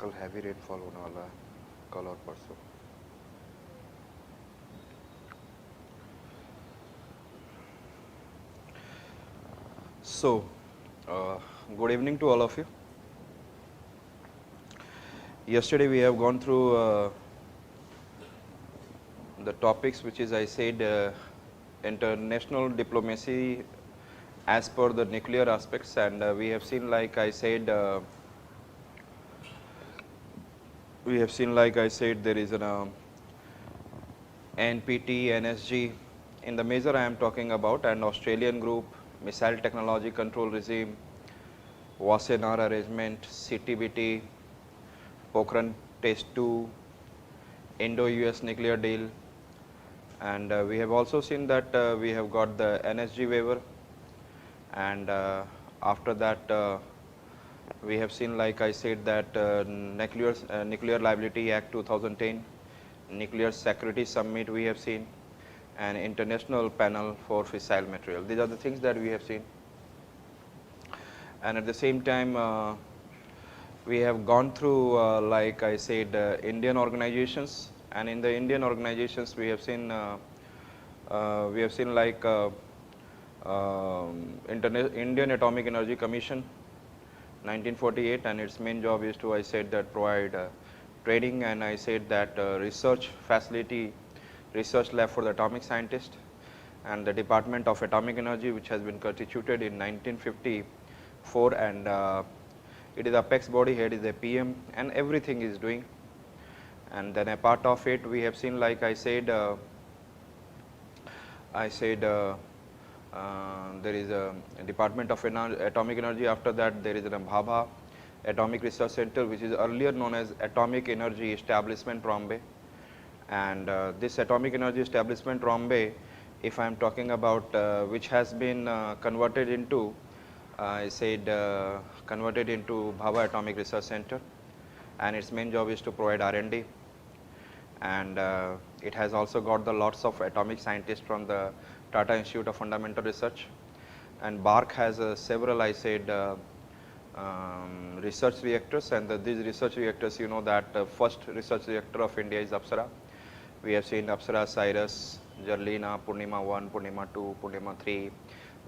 कल heavy rainfall होने वाला है, कल और परसों। So, good evening to all of you. Yesterday we have gone through the topics which is I said international diplomacy as per the nuclear aspects, and we have seen like I said there is an NPT, NSG. In the major I am talking about an Australian group, Missile Technology Control Regime, Wassenaar Arrangement, CTBT, Pokhran Test 2, Indo-US nuclear deal, and we have also seen that we have got the NSG waiver, and after that we have seen like I said that Nuclear Liability Act 2010, Nuclear Security Summit we have seen, and International Panel for Fissile Material. These are the things that we have seen, and at the same time we have gone through like I said Indian organizations, and in the Indian organizations we have seen like Indian Atomic Energy Commission 1948, and its main job is to I said that provide training and I said that research facility, research lab for the atomic scientist, and the Department of Atomic Energy which has been constituted in 1954, and it is apex body, head is a PM, and everything is doing. And then a part of it we have seen like I said there is a Department of Atomic Energy. After that there is a Bhabha Atomic Research Center which is earlier known as Atomic Energy Establishment Bombay, and this Atomic Energy Establishment Bombay, if I am talking about which has been converted into converted into Bhabha Atomic Research Center, and its main job is to provide R&D, and it has also got the lots of atomic scientists from the Tata Institute of Fundamental Research, and BARC has several I said research reactors, and these research reactors, you know that first research reactor of India is Apsara. We have seen Apsara, Cyrus, Jarlina, Purnima 1, Purnima 2, Purnima 3,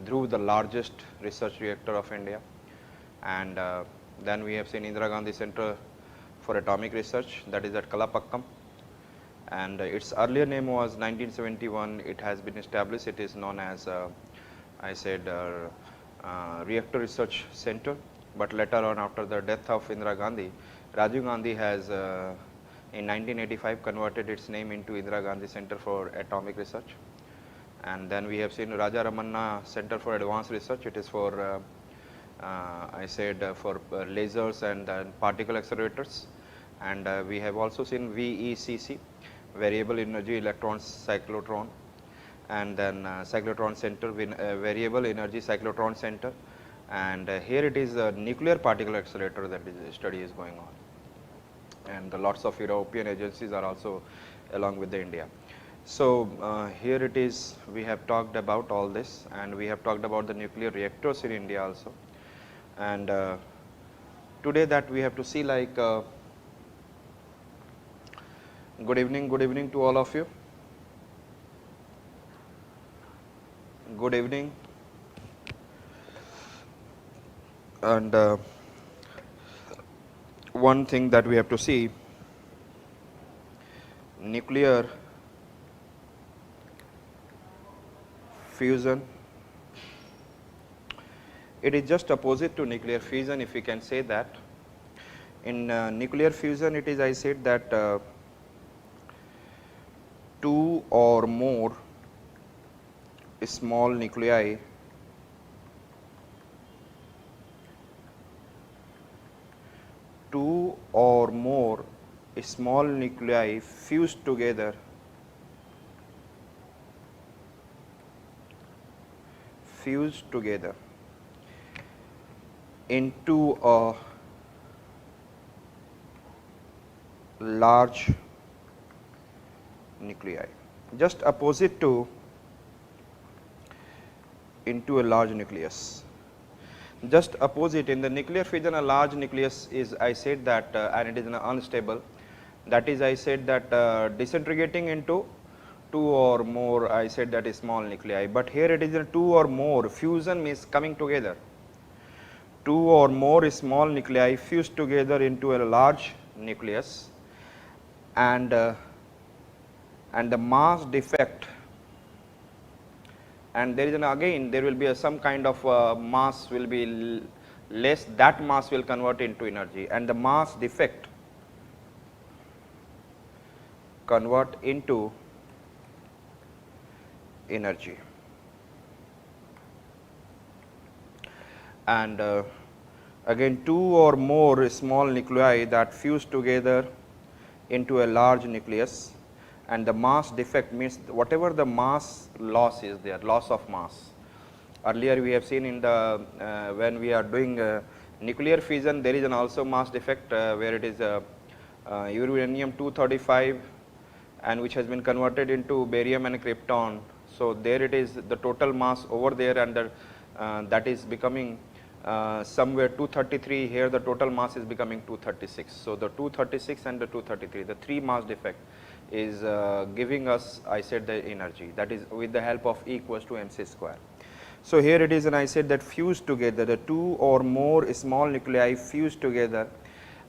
Dhruv, the largest research reactor of India, and then we have seen Indira Gandhi Center for Atomic Research, that is at Kalapakkam, and its earlier name was 1971. It has been established. It is known as I said Reactor Research Center, but later on after the death of Indira Gandhi, Rajiv Gandhi has in 1985 converted its name into Indira Gandhi Center for Atomic Research. And then we have seen Raja Ramanna Center for Advanced Research. It is for I said for lasers and particle accelerators, and we have also seen VECC, Variable Energy Electron Cyclotron, and then Cyclotron Center, Variable Energy Cyclotron Center, and here it is a nuclear particle accelerator that is study is going on, and the lots of European agencies are also along with the India. So here it is, we have talked about all this, and we have talked about the nuclear reactors in India also, and today that we have to see like good evening to all of you. Good evening. And one thing that we have to see, nuclear fusion, it is just opposite to nuclear fission, if we can say that. In nuclear fusion, it is I said that two or more small nuclei fuse together into a large nuclei, just opposite to into a large nucleus. Just opposite, in the nuclear fission, a large nucleus is, I said that, and it is unstable. That is, I said that disintegrating into two or more, I said that is small nuclei. But here it is in two or more. Fusion means coming together. Two or more small nuclei fused together into a large nucleus, and the mass defect, and there is again there will be some kind of mass will be less, that mass will convert into energy, and the mass defect convert into energy. And again two or more small nuclei that fuse together into a large nucleus, and the mass defect means whatever the mass loss is there, loss of mass. Earlier we have seen in the when we are doing nuclear fission, there is an also mass defect where it is uranium 235 and which has been converted into barium and krypton. So there it is the total mass over there, and that is becoming somewhere 233. Here the total mass is becoming 236. So the 236 and the 233, the three mass defect is giving us, I said, the energy, that is with the help of E equals to mc square. So here it is, and I said that fused together, the two or more small nuclei fused together,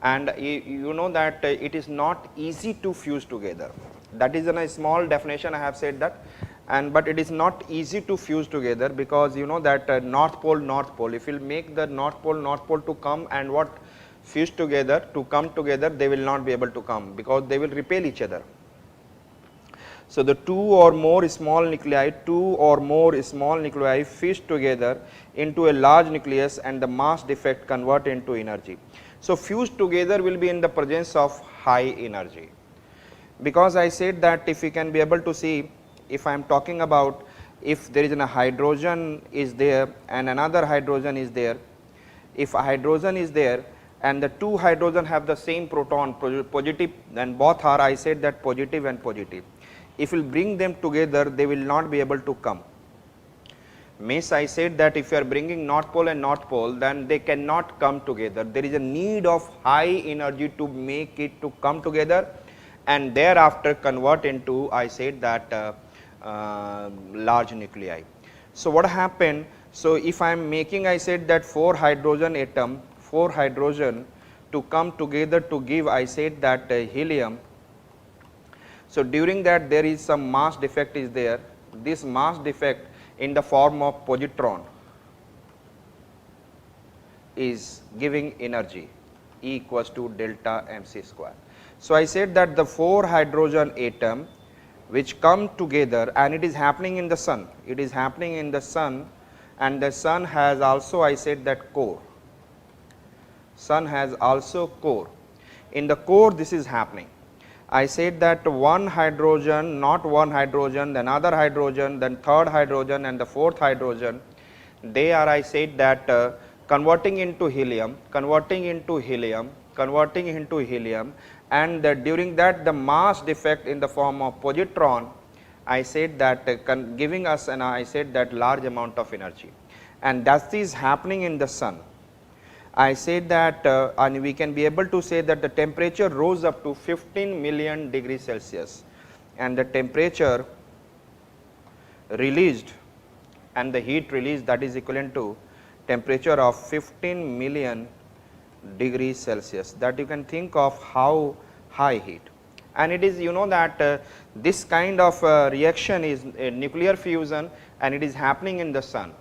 and you know that it is not easy to fuse together. That is in a small definition I have said that, and but it is not easy to fuse together, because you know that north pole, if you make the north pole to come and what fuse together to come together, they will not be able to come because they will repel each other. So the two or more small nuclei fused together into a large nucleus, and the mass defect convert into energy. So fused together will be in the presence of high energy, because I said that if you can be able to see, if I am talking about, if there is a hydrogen is there and another hydrogen is there, if a hydrogen is there and the two hydrogen have the same proton positive, and both are, I said that positive and positive, if you bring them together they will not be able to come. Means I said that if you are bringing north pole and north pole, then they cannot come together. There is a need of high energy to make it to come together and thereafter convert into, I said that large nuclei. So what happened? So if I am making, I said that 4 hydrogen atom, 4 hydrogen to come together to give, I said that helium. So during that there is some mass defect is there. This mass defect in the form of positron is giving energy, E equals to delta mc square. So I said that the 4 hydrogen atom which come together, and it is happening in the sun, it is happening in the sun, and the sun has also, I said that core, sun has also core. In the core this is happening. I said that one hydrogen, not one hydrogen, then another hydrogen, then third hydrogen and the fourth hydrogen, they are, I said that converting into helium, and during that the mass defect in the form of positron, I said that giving us, and I said that large amount of energy, and that is happening in the sun. I said that and we can be able to say that the temperature rose up to 15 million degrees Celsius, and the temperature released and the heat released, that is equivalent to temperature of 15 million degrees Celsius. That you can think of how high heat, and it is, you know that this kind of reaction is a nuclear fusion, and it is happening in the sun.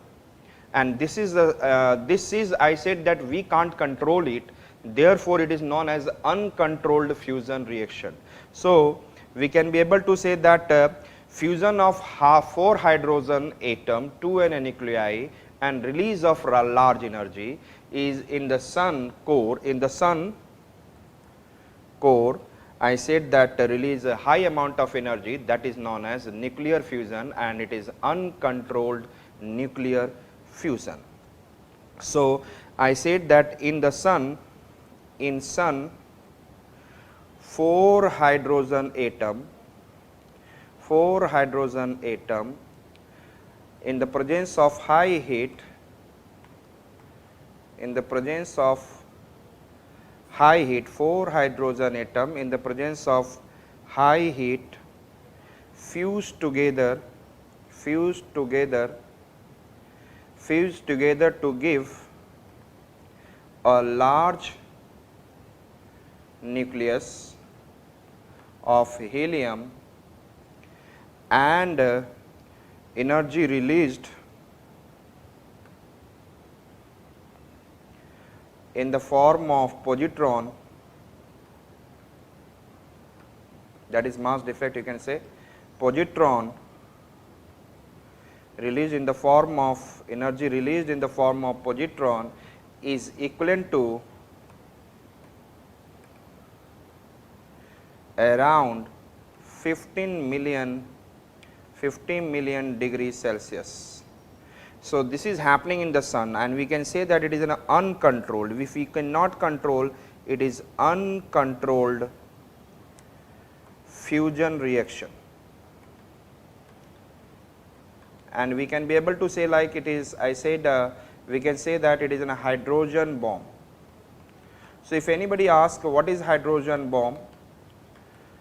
And this is I said that we can't control it, therefore it is known as uncontrolled fusion reaction. So we can be able to say that fusion of 4 hydrogen atom to a nuclei and release of large energy is in the sun core. In the sun core, I said that release a high amount of energy, that is known as nuclear fusion, and it is uncontrolled nuclear fusion. So I said that in the sun, 4 hydrogen atom in the presence of high heat in the presence of high heat, 4 hydrogen atom in the presence of high heat fuse together to give a large nucleus of helium, and energy released in the form of positron, that is mass defect, you can say positron released in the form of energy released in the form of positron is equivalent to around 15 million degrees Celsius. So, this is happening in the sun, and we can say that it is an uncontrolled. If we cannot control, it is uncontrolled fusion reaction, and we can be able to say like it is, I said we can say that it is a hydrogen bomb. So, if anybody asks what is hydrogen bomb,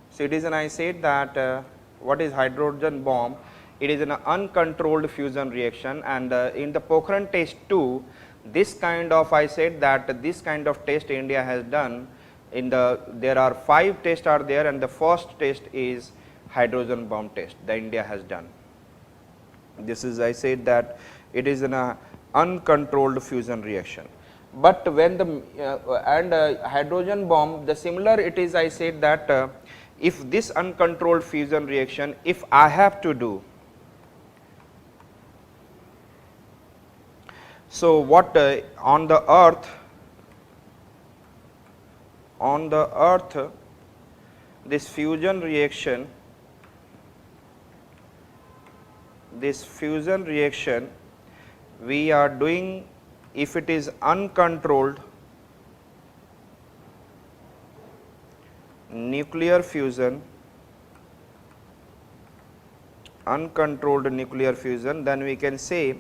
so it is I said that what is hydrogen bomb? It is an uncontrolled fusion reaction, and in the Pokhran test 2, this kind of, I said that this kind of test India has done. In the, there are 5 tests are there, and the first test is hydrogen bomb test that India has done. This is, I said that it is an uncontrolled fusion reaction. But when the hydrogen bomb, the similar it is, I said that if this uncontrolled fusion reaction, if I have to do, so what on the earth this fusion reaction we are doing, if it is uncontrolled nuclear fusion, then we can say,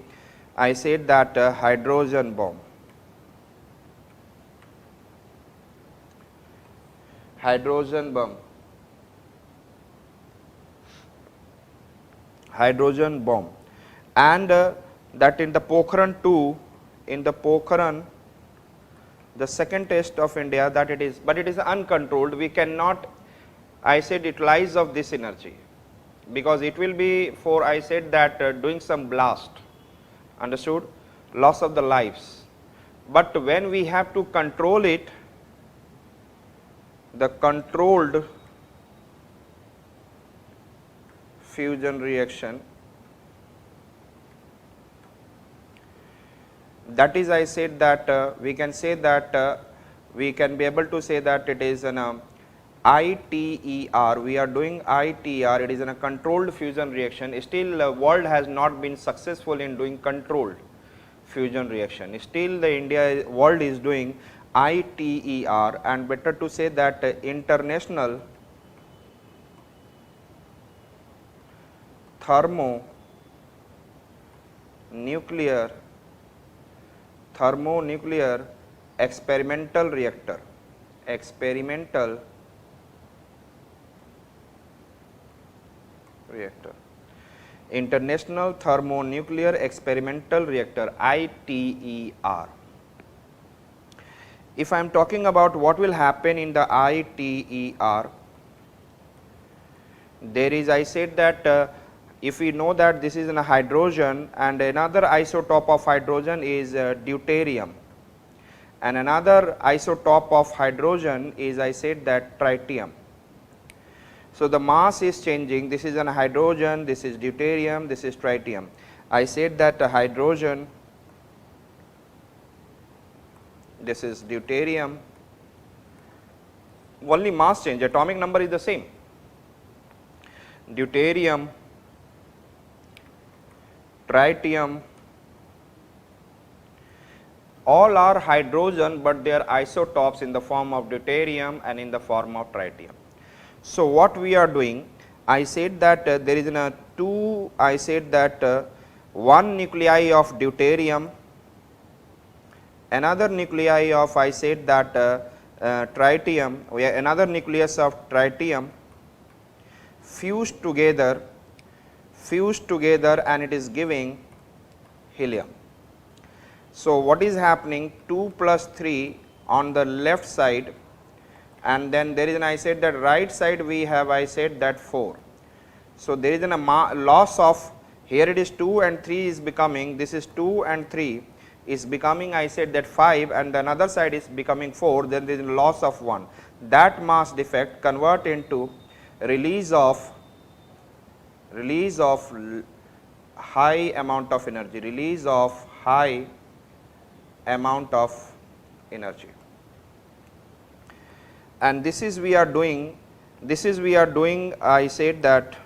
I said that hydrogen bomb. Hydrogen bomb. And that in the Pokhran 2, in the Pokhran, the second test of India, that it is, but it is uncontrolled. We cannot, I said, utilize of this energy, because it will be for, I said that doing some blast, understood, loss of the lives. But when we have to control it, the controlled fusion reaction, that is, I said that we can say that we can be able to say that it is an ITER, we are doing ITER, it is a controlled fusion reaction. Still world has not been successful in doing controlled fusion reaction. Still the world is doing ITER, and better to say that international thermonuclear experimental reactor, International Thermonuclear Experimental Reactor, ITER. If I am talking about what will happen in the ITER, there is, I said that if we know that this is a hydrogen, and another isotope of hydrogen is deuterium, and another isotope of hydrogen is, I said that tritium. So, the mass is changing, this is a hydrogen, this is deuterium, this is tritium. I said that hydrogen, this is deuterium, only mass change, atomic number is the same. Deuterium, tritium, all are hydrogen, but they are isotopes in the form of deuterium and in the form of tritium. So, what we are doing, I said that there is one nuclei of deuterium another nuclei of, I said that tritium, another nucleus of tritium fused together and it is giving helium. So what is happening, 2 plus 3 on the left side, and then there is an, I said that right side we have, I said that 4. So there is a loss of, here it is 2 and 3 is becoming, this is 2 and 3 is becoming, I said that 5, and the another side is becoming 4, then there is a loss of 1. That mass defect convert into release of high amount of energy, release of high amount of energy. And this is we are doing, I said that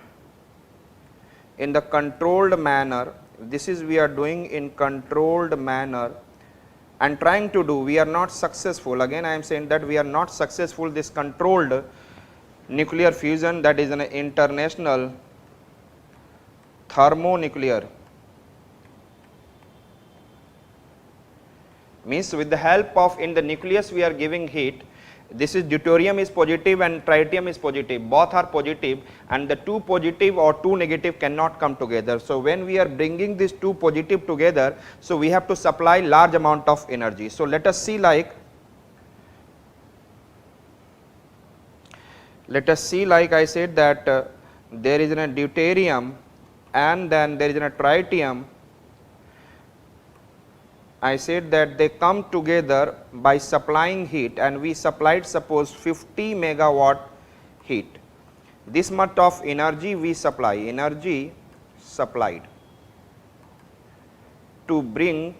in the controlled manner, this is we are doing in controlled manner and trying to do, we are not successful. Again I am saying that we are not successful this controlled nuclear fusion, that is an international thermonuclear. Means with the help of, in the nucleus we are giving heat, this is deuterium is positive and tritium is positive, both are positive, and the 2 positive or 2 negative cannot come together. So when we are bringing these 2 positive together, so we have to supply large amount of energy. So let us see like I said that there is a deuterium and then there is a tritium. I said that they come together by supplying heat, and we supplied suppose 50 megawatt heat. This much of energy we supply, energy supplied to bring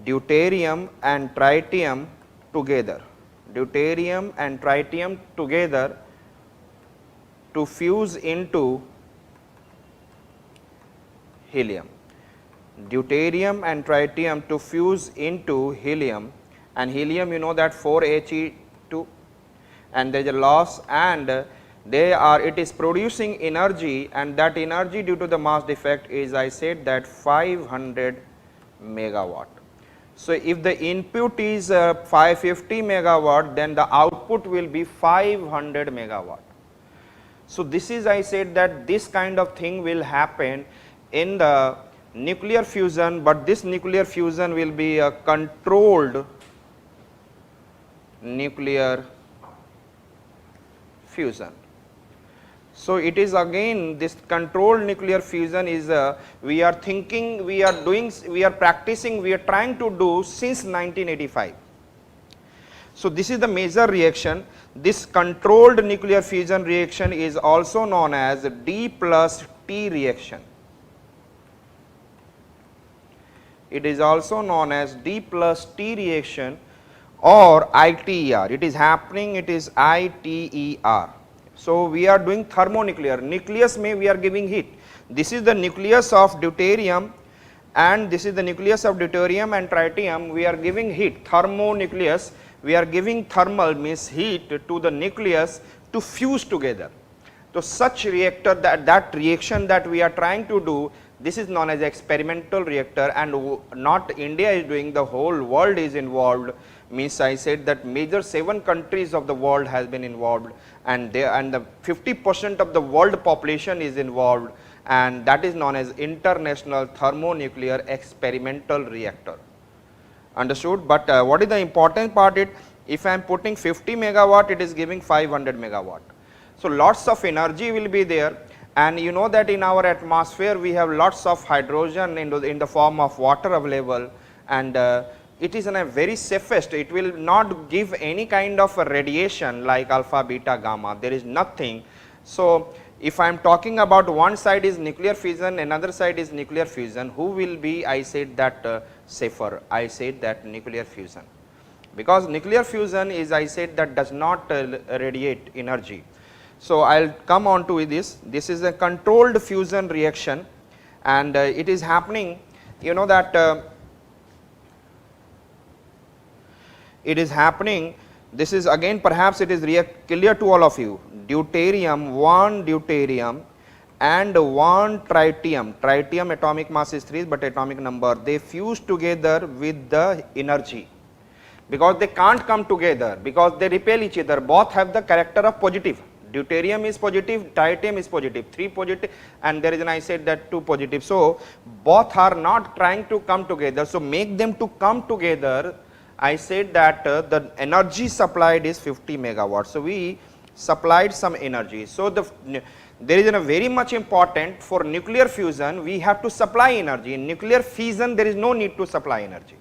deuterium and tritium together, to fuse into helium. Deuterium and tritium to fuse into helium, and helium you know that 4He2, and there is a loss, and it is producing energy, and that energy due to the mass defect is, I said that 500 megawatt. So if the input is 550 megawatt, then the output will be 500 megawatt. So this is, I said that this kind of thing will happen in the nuclear fusion, but this nuclear fusion will be a controlled nuclear fusion. So it is again this controlled nuclear fusion is we are thinking, we are doing, we are practicing, we are trying to do since 1985. So this is the major reaction. This controlled nuclear fusion reaction is also known as D plus T reaction. It is also known as D plus T reaction or ITER. It is happening, it is ITER. So we are doing thermonuclear. Nucleus may we are giving heat. This is the nucleus of deuterium and this is the nucleus of deuterium and tritium. We are giving heat, thermonucleus. We are giving thermal means heat to the nucleus to fuse together. So such reactor, that reaction that we are trying to do, this is known as experimental reactor, and not India is doing, the whole world is involved. Means I said that major 7 countries of the world has been involved, and the 50% of the world population is involved, and that is known as international thermonuclear experimental reactor. Understood? But what is the important part? If I am putting 50 megawatt, it is giving 500 megawatt. So lots of energy will be there, and you know that in our atmosphere we have lots of hydrogen in the form of water available, and it is in a very safest. It will not give any kind of a radiation like alpha, beta, gamma. There is nothing. So if I am talking about one side is nuclear fission, another side is nuclear fusion, who will be, I said that safer? I said that nuclear fusion, because nuclear fusion is, I said that does not radiate energy. So I will come on to this. This is a controlled fusion reaction, and it is happening, you know that it is happening. This is again perhaps it is clear to all of you. Deuterium, 1 deuterium and one tritium. Tritium atomic mass is 3 but atomic number, they fuse together with the energy, because they can't come together because they repel each other, both have the character of positive. Deuterium is positive, tritium is positive, 3 positive, and there is an, I said that 2 positive. So both are not trying to come together, so make them to come together. I said that the energy supplied is 50 megawatts. So we supplied some energy. So there is a very much important for nuclear fusion, we have to supply energy. In nuclear fission there is no need to supply energy,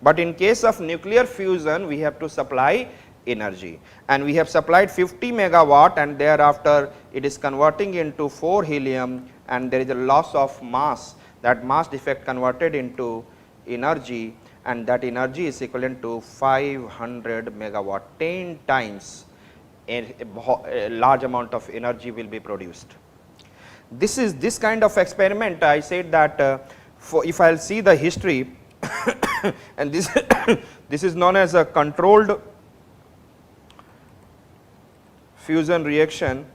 but in case of nuclear fusion we have to supply energy, and we have supplied 50 megawatt, and thereafter it is converting into 4 helium, and there is a loss of mass, that mass defect converted into energy, and that energy is equivalent to 500 megawatt, 10 times a large amount of energy will be produced. This is this kind of experiment. I said that for if I will see the history and this this is known as a controlled fusion reaction,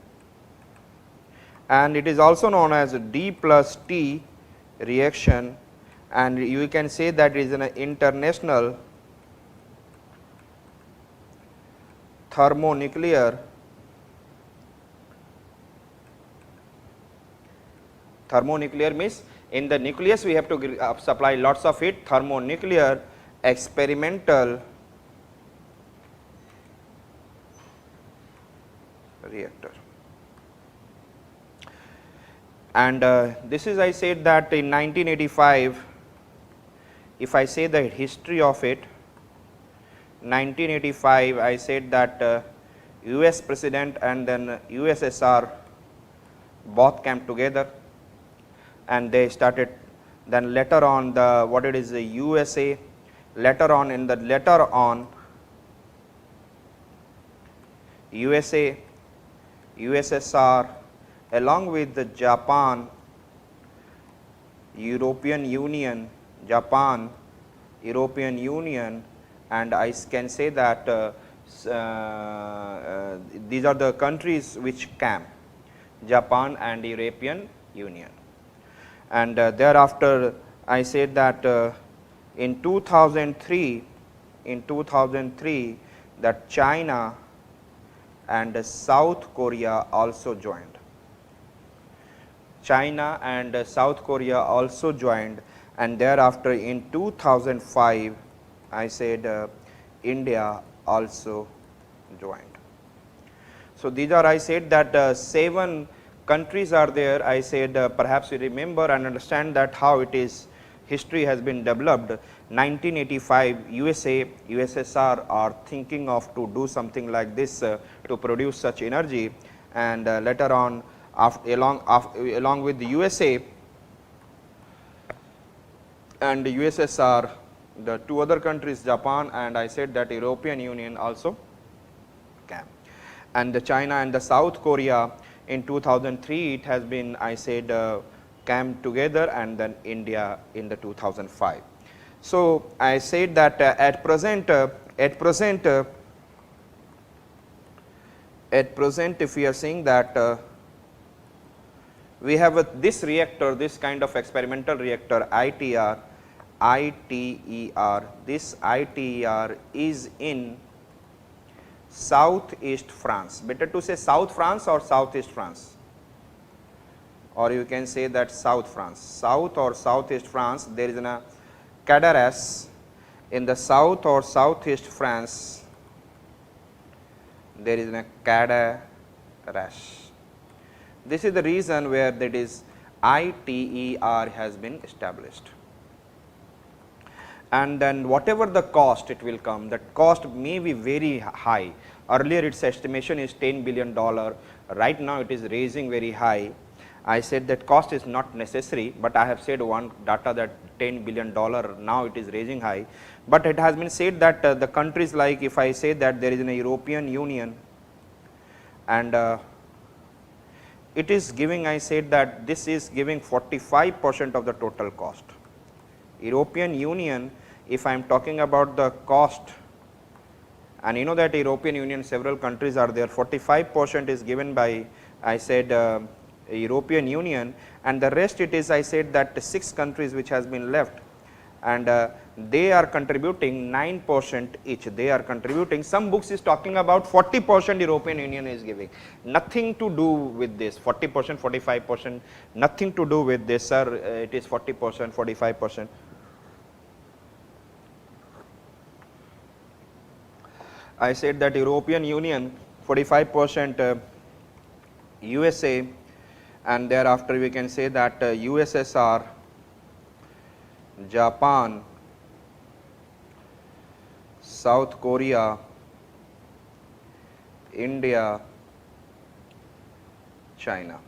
and it is also known as a D plus T reaction, and you can say that it is an international thermonuclear means in the nucleus we have to supply lots of heat, thermonuclear experimental reactor. And this is, I said that in 1985, if I say the history of it, 1985 I said that US president and then USSR both came together, and they started, then later on the what it is the USA, later on in the USA, USSR along with the Japan, European Union, Japan, European Union, and I can say that these are the countries which came, Japan and European Union. And thereafter I said that in 2003 that China and South Korea also joined. China and South Korea also joined, and thereafter in 2005 I said India also joined. So these are, I said that 7 countries are there. I said perhaps you remember and understand that how it is, history has been developed. 1985 USA, USSR are thinking of to do something like this to produce such energy, and later on along with the USA and the USSR, the 2 other countries, Japan and I said that European Union also came, and the China and the South Korea in 2003 it has been, I said came together, and then India in the 2005. So I said that at present if we are saying that we have this reactor, this kind of experimental reactor ITER, this ITER is in southeast France. Better to say South France or southeast France, or you can say that South France, South or southeast France. There is a Cadarache in the south or southeast France. There is a Cadarache. This is the reason where that is ITER has been established. And then whatever the cost it will come, that cost may be very high. Earlier its estimation is $10 billion, right now it is raising very high. I said that cost is not necessary, but I have said one data that $10 billion, now it is raising high. But it has been said that the countries, like if I say that there is a European Union, and it is giving, I said that this is giving 45% of the total cost. European Union, if I am talking about the cost, and you know that European Union several countries are there, 45% is given by, I said European Union, and the rest it is, I said that 6 countries which has been left, and they are contributing 9% each. They are contributing, some books is talking about 40% European Union is giving. Nothing to do with this, 40%, 45%, nothing to do with this, sir. It is 40%, 45%. I said that European Union 45%, USA, and thereafter we can say that USSR, Japan, South Korea, India, China.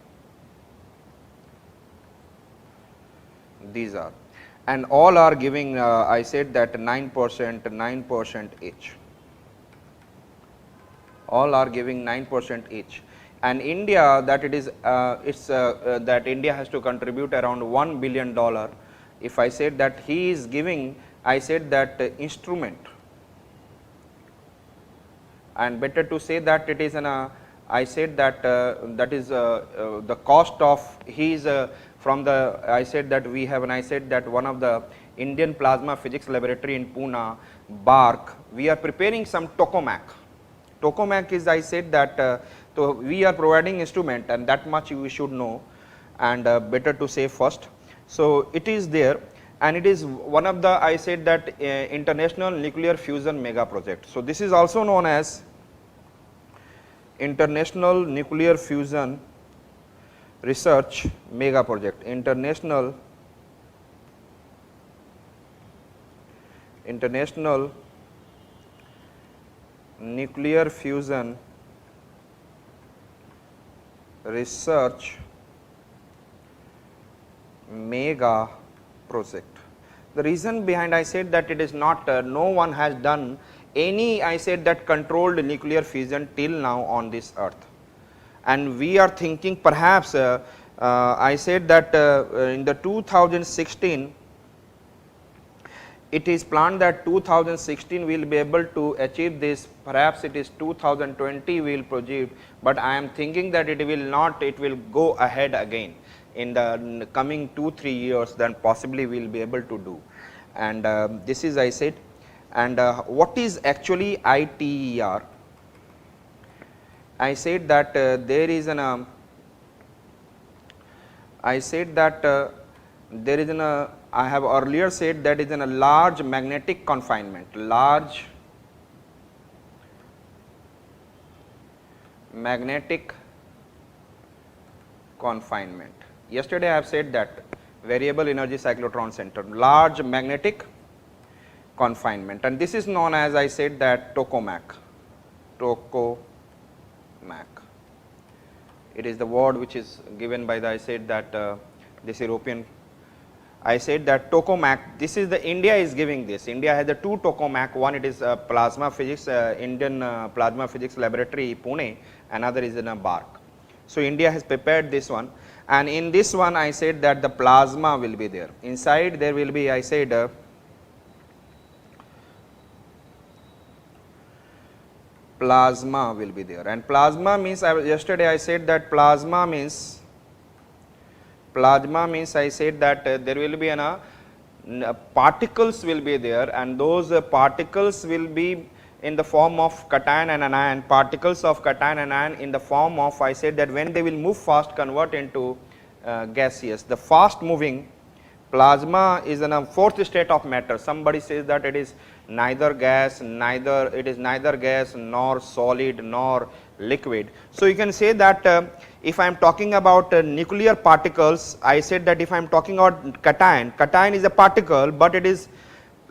These are, and all are giving, I said that 9% each. All are giving 9% each. And India, that it is, that India has to contribute around $1 billion. If I said that he is giving, I said that instrument, and better to say that it is an, I said that that is the cost of, he is from the, I said that we have, and I said that one of the Indian Plasma Physics Laboratory in Pune, BARC, we are preparing some tokamak. Tokamak is, I said that so we are providing instrument, and that much we should know, and better to say first. So it is there, and it is one of the, I said that International Nuclear Fusion Mega Project. So this is also known as International Nuclear Fusion Research Mega Project. International Nuclear Fusion Research Mega Project. The reason behind, I said that it is not, no one has done any, I said that controlled nuclear fusion till now on this earth, and we are thinking perhaps, I said that in the 2016, it is planned that 2016 we will be able to achieve this, perhaps it is 2020 we will proceed, but I am thinking that it will not, it will go ahead again in the coming 2-3 years, then possibly we will be able to do. And this is, I said, and what is actually ITER? I said that there is an, I said that there is an, I have earlier said that is in a large magnetic confinement, large magnetic confinement. Yesterday I have said that variable energy cyclotron center, large magnetic confinement, and this is known as, I said that tokamak. It is the word which is given by the, I said that this European, I said that tokamak, this is the India is giving this. India has the 2 tokamak, one it is plasma physics, Indian Plasma Physics Laboratory Pune, another is in a BARC. So India has prepared this one, and in this one I said that the plasma will be there. Inside there will be, I said plasma will be there, and plasma means, yesterday I said that plasma means, I said that there will be particles will be there, and those particles will be in the form of cation and anion, particles of cation and anion in the form of, I said that when they will move fast, convert into gaseous. The fast moving plasma is in a 4th state of matter. Somebody says that it is neither gas, it is neither gas nor solid nor liquid. So you can say that if I am talking about nuclear particles, I said that if I am talking about cation is a particle, but it is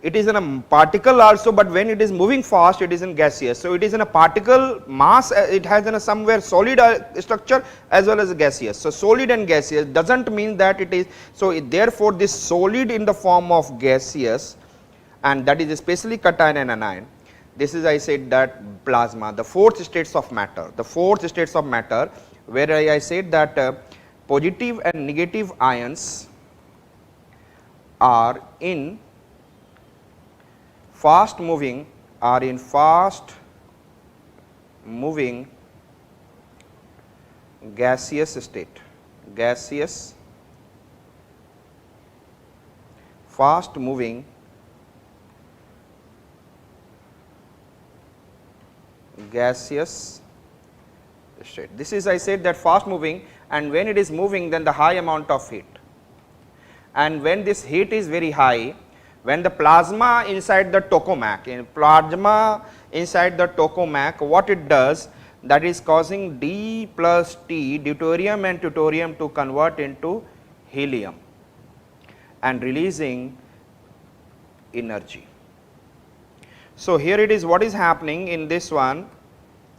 in a particle also, but when it is moving fast, it is in gaseous. So it is in a particle mass, it has in a somewhere solid structure as well as gaseous. So solid and gaseous doesn't mean that it is, so therefore this solid in the form of gaseous, and that is especially cation and anion. This is, I said that plasma, the 4th states of matter, where I said that positive and negative ions are in fast moving gaseous state. gaseous, fast moving gaseous state. This is, I said, that fast moving, and when it is moving, then the high amount of heat, and when this heat is very high, when the plasma inside the tokamak, what it does, that is causing D plus T, deuterium and tritium, to convert into helium and releasing energy. So, here it is, what is happening in this one,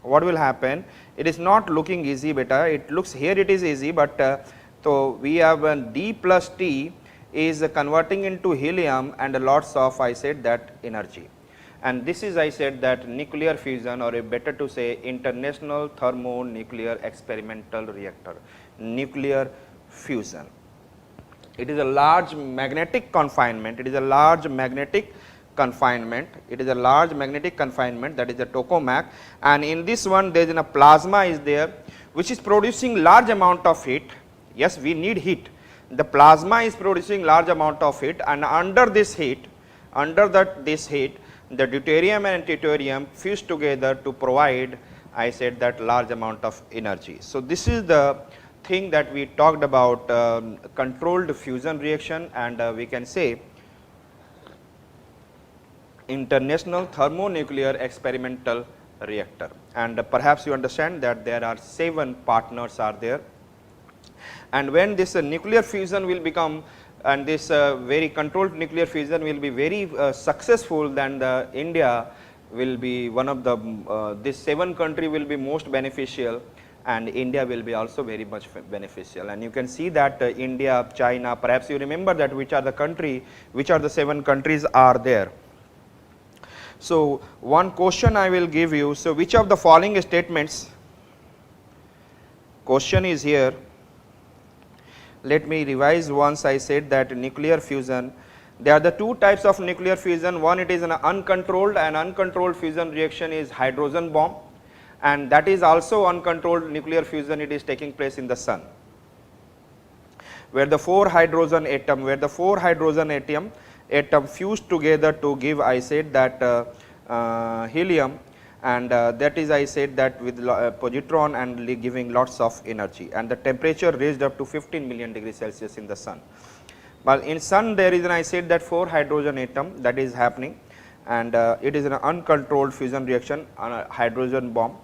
what will happen, it is not looking easy beta, it looks here it is easy, but so we have D plus T is converting into helium and lots of, I said, that energy. And this is, I said, that nuclear fusion, or better to say International Thermonuclear Experimental Reactor, nuclear fusion. It is a large magnetic confinement, it is a large magnetic confinement, that is a tokamak, and in this one there is a plasma is there which is producing large amount of heat. Yes, we need heat. The plasma is producing large amount of heat, and under this heat, the deuterium and tritium fuse together to provide, I said, that large amount of energy. So, this is the thing that we talked about, controlled fusion reaction, and we can say International Thermonuclear Experimental Reactor. And perhaps you understand that there are 7 partners are there, and when this nuclear fusion will become, and this very controlled nuclear fusion will be very successful, then the India will be one of the, this 7 country will be most beneficial, and India will be also very much beneficial. And you can see that India, China, perhaps you remember that which are the 7 countries are there. So, one question I will give you, so which of the following statements, question is here. Let me revise once. I said that nuclear fusion, there are the 2 types of nuclear fusion. One, it is an uncontrolled, and uncontrolled fusion reaction is hydrogen bomb, and that is also uncontrolled nuclear fusion, it is taking place in the sun, where the 4 hydrogen atom fused together to give, I said, that helium, and that is, I said, that with positron and giving lots of energy, and the temperature raised up to 15 million degrees Celsius in the sun. But in sun there is an, I said, that 4 hydrogen atom that is happening, and it is an uncontrolled fusion reaction on a hydrogen bomb.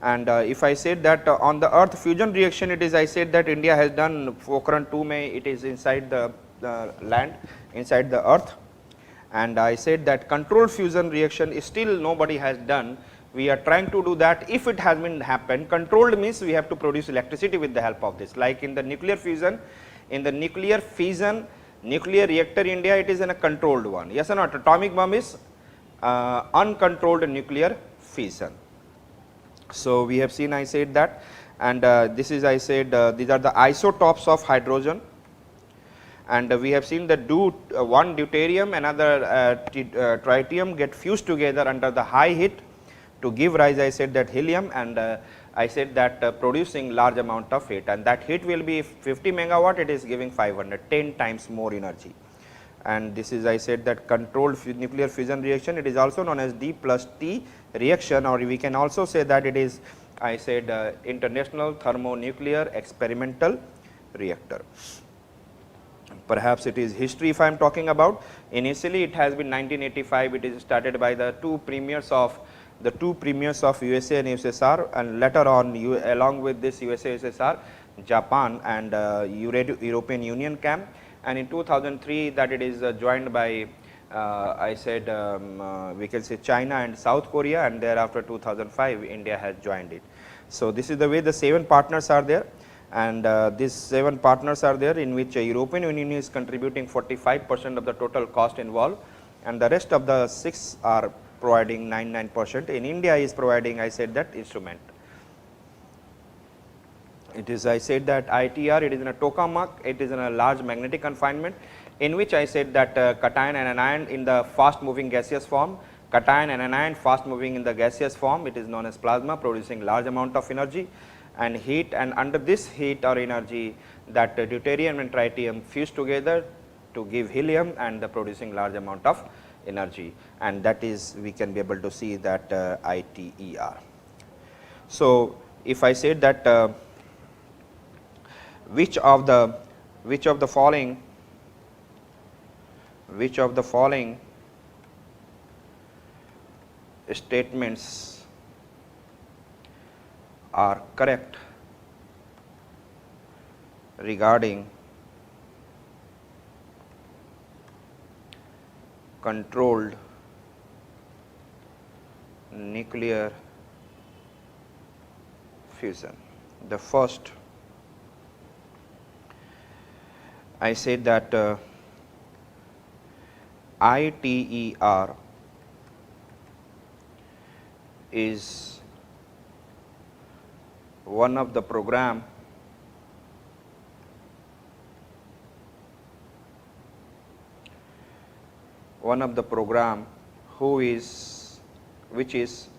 And if I said that on the earth fusion reaction, it is, I said, that India has done Pokhran 2 mein, it is inside the land, inside the earth, and I said that controlled fusion reaction is still nobody has done. We are trying to do that. If it has been happened, controlled means we have to produce electricity with the help of this, like in the nuclear fusion, nuclear reactor India, it is in a controlled one, yes or not. Atomic bomb is uncontrolled nuclear fission. So, we have seen, I said that, and this is, I said, these are the isotopes of hydrogen, and we have seen that one deuterium, another tritium get fused together under the high heat to give rise, I said, that helium, and I said that producing large amount of heat, and that heat will be 50 megawatt, it is giving 10 times more energy. And this is, I said, that controlled nuclear fusion reaction, it is also known as D plus T reaction, or we can also say that it is, I said, International Thermonuclear Experimental Reactor. Perhaps it is history if I am talking about. Initially it has been 1985, it is started by the two premiers of USA and USSR, and later on along with this USA USSR, Japan and European Union came, and in 2003 that it is joined by I said we can say China and South Korea, and thereafter 2005 India has joined it. So, this is the way the 7 partners are there, and these 7 partners are there, in which European Union is contributing 45% of the total cost involved, and the rest of the 6 are providing 99%. In India is providing, I said, that instrument. It is, I said, that ITR, it is in a tokamak, it is in a large magnetic confinement, in which I said that cation and anion in the fast moving gaseous form, cation and anion fast moving in the gaseous form, it is known as plasma, producing large amount of energy, and heat, and under this heat or energy that deuterium and tritium fuse together to give helium and producing large amount of energy, and that is we can be able to see that ITER. So, if I say that which of the following statements are correct regarding controlled nuclear fusion. The first, I said that ITER is one of the program which is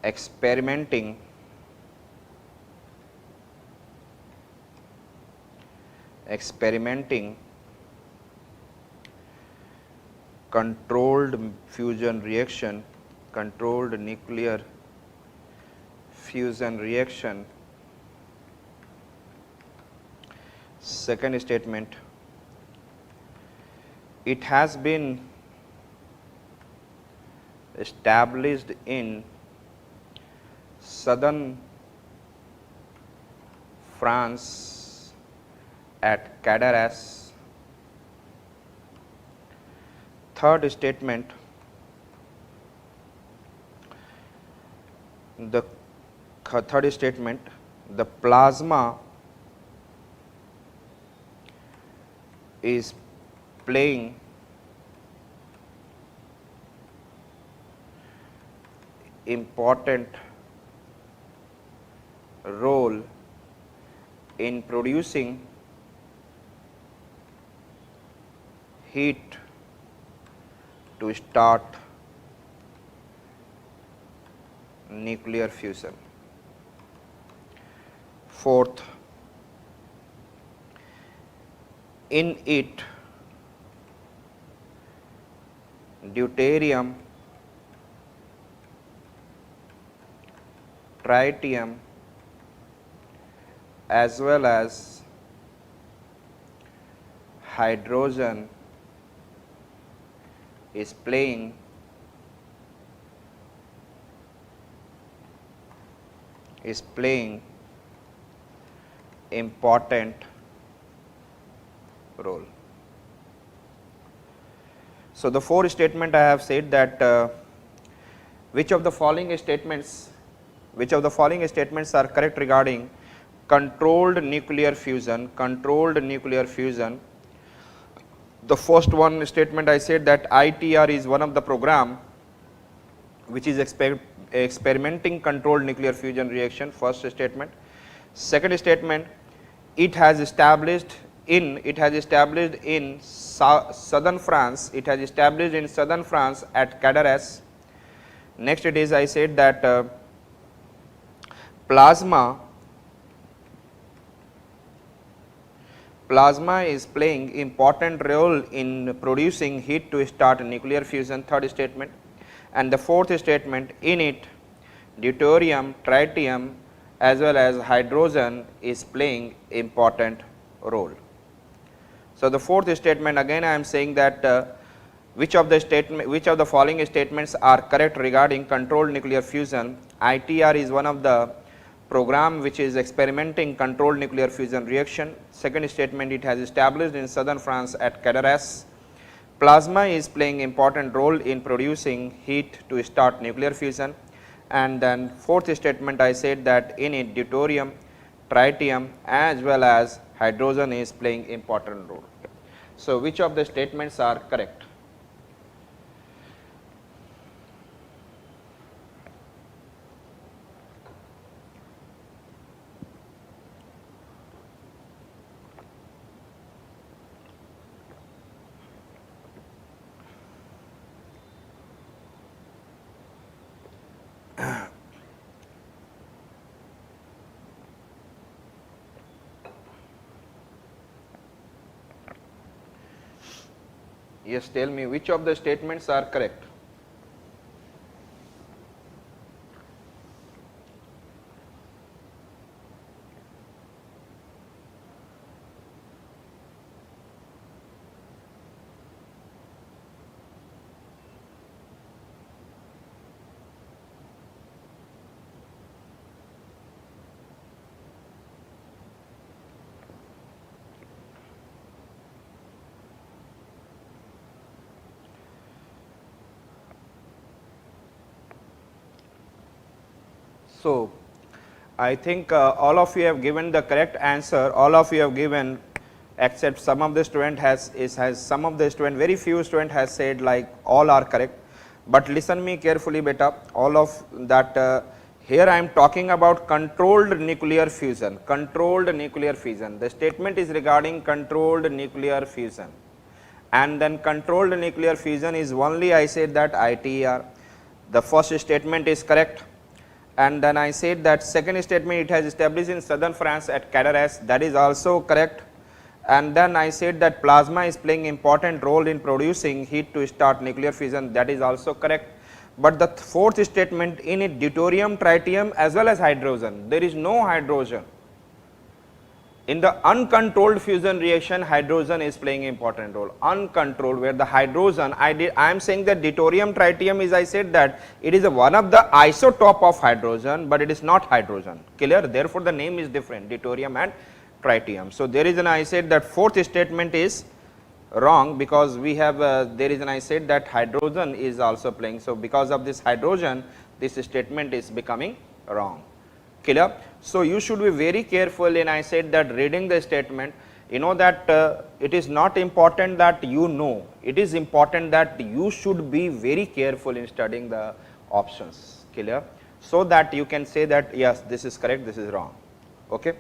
experimenting controlled fusion reaction, controlled nuclear fusion reaction. Second statement, it has been established in southern France at Cadarache. Third statement, the plasma is playing important role in producing heat to start nuclear fusion. Fourth, in it deuterium, tritium as well as hydrogen is playing important role. So, the four statement I have said that which of the following statements are correct regarding controlled nuclear fusion. The first one statement I said that ITR is one of the program which is experimenting controlled nuclear fusion reaction, first statement. Second statement, it has established in southern France, at Cadarache. Next it is I said that plasma is playing important role in producing heat to start nuclear fusion, third statement. And the fourth statement, in it deuterium, tritium as well as hydrogen is playing important role. So, the fourth statement again I am saying that which of the following statements are correct regarding controlled nuclear fusion. ITR is one of the program which is experimenting controlled nuclear fusion reaction. Second statement, it has established in southern France at Cadarache. Plasma is playing important role in producing heat to start nuclear fusion. And then fourth statement I said that in it deuterium, tritium as well as hydrogen is playing important role. So, which of the statements are correct? Yes, tell me which of the statements are correct. So, I think all of you have given the correct answer, all of you have given, except some of the student has some of the student, very few student has said like all are correct. But listen me carefully beta, all of that here I am talking about controlled nuclear fusion, the statement is regarding controlled nuclear fusion, and then controlled nuclear fusion is only I said that ITER, the first statement is correct. And then I said that second statement it has established in southern France at Cadarache, that is also correct. And then I said that plasma is playing important role in producing heat to start nuclear fission, that is also correct. But the fourth statement, in it deuterium, tritium as well as hydrogen, there is no hydrogen. In the uncontrolled fusion reaction, hydrogen is playing important role. Uncontrolled, where the hydrogen, I am saying that deuterium, tritium is, I said that it is one of the isotope of hydrogen, but it is not hydrogen. Clear? Therefore, the name is different, deuterium and tritium. So, there is an, I said that fourth statement is wrong, because we have there is an, I said that hydrogen is also playing. So, because of this hydrogen, this statement is becoming wrong. Clear? So, you should be very careful in, I said that reading the statement, you know that it is not important that you know, it is important that you should be very careful in studying the options. Clear? So that you can say that yes, this is correct, this is wrong. Okay?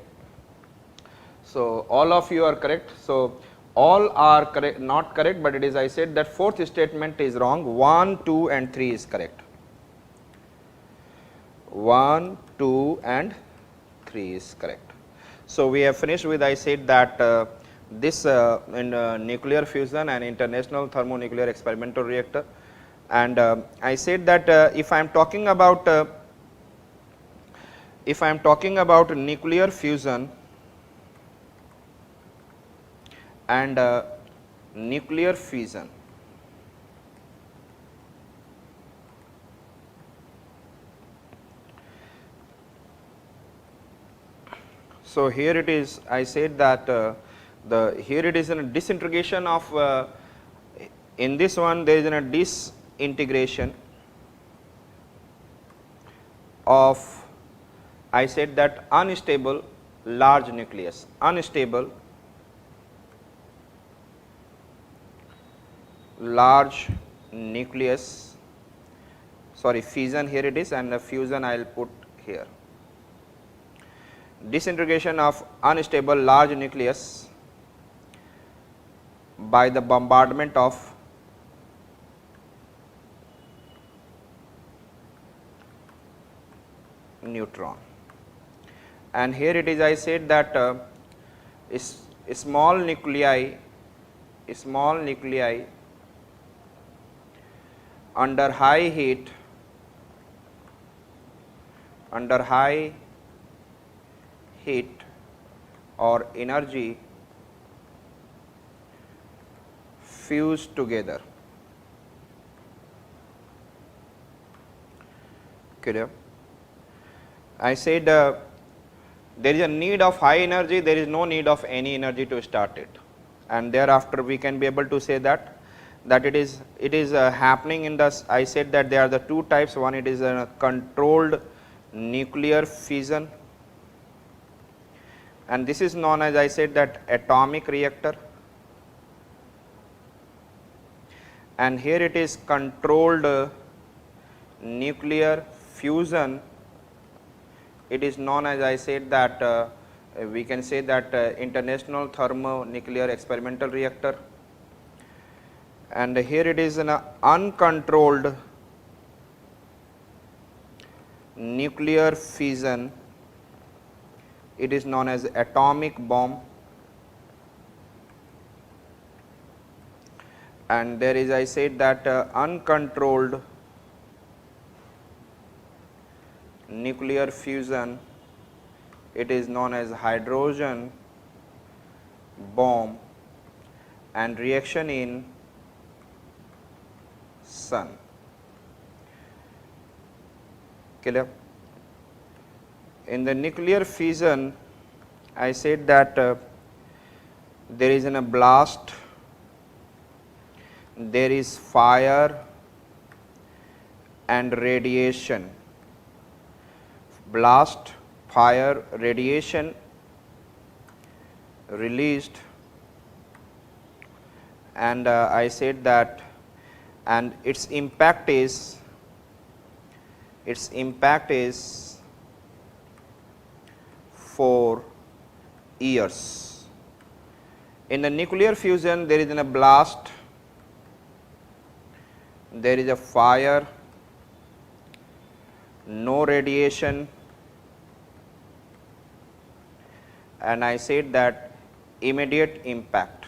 So, all of you are correct. So, all are correct, not correct, but it is, I said that fourth statement is wrong, 1, 2 and 3 is correct. 1, 2 and 3 is correct. So, we have finished with, I said that this in nuclear fusion and international thermonuclear experimental reactor, and I said that if I am talking about nuclear fusion and nuclear fission, so here it is, I said that here it is in a disintegration of in this one there is a disintegration of, I said that unstable large nucleus, unstable large nucleus, sorry, fission here it is, and the fusion I will put here. Disintegration of unstable large nucleus by the bombardment of neutron. And here it is, I said that small nuclei under high heat, or energy fuse together. Clear? I said there is a need of high energy, there is no need of any energy to start it, and thereafter we can be able to say that it is happening in the, I said that there are the two types, one it is a controlled nuclear fission, and this is known as, I said that atomic reactor, and here it is controlled nuclear fusion, it is known as, I said that we can say that international thermonuclear experimental reactor, and here it is an uncontrolled nuclear fission, it is known as atomic bomb, and there is, I said that uncontrolled nuclear fusion, it is known as hydrogen bomb and reaction in sun. Clear? In the nuclear fission, I said that there is a blast, there is fire and radiation. Blast, fire, radiation released, and I said that, and its impact is for years. In the nuclear fusion, there is a blast, there is a fire, no radiation, and I said that immediate impact.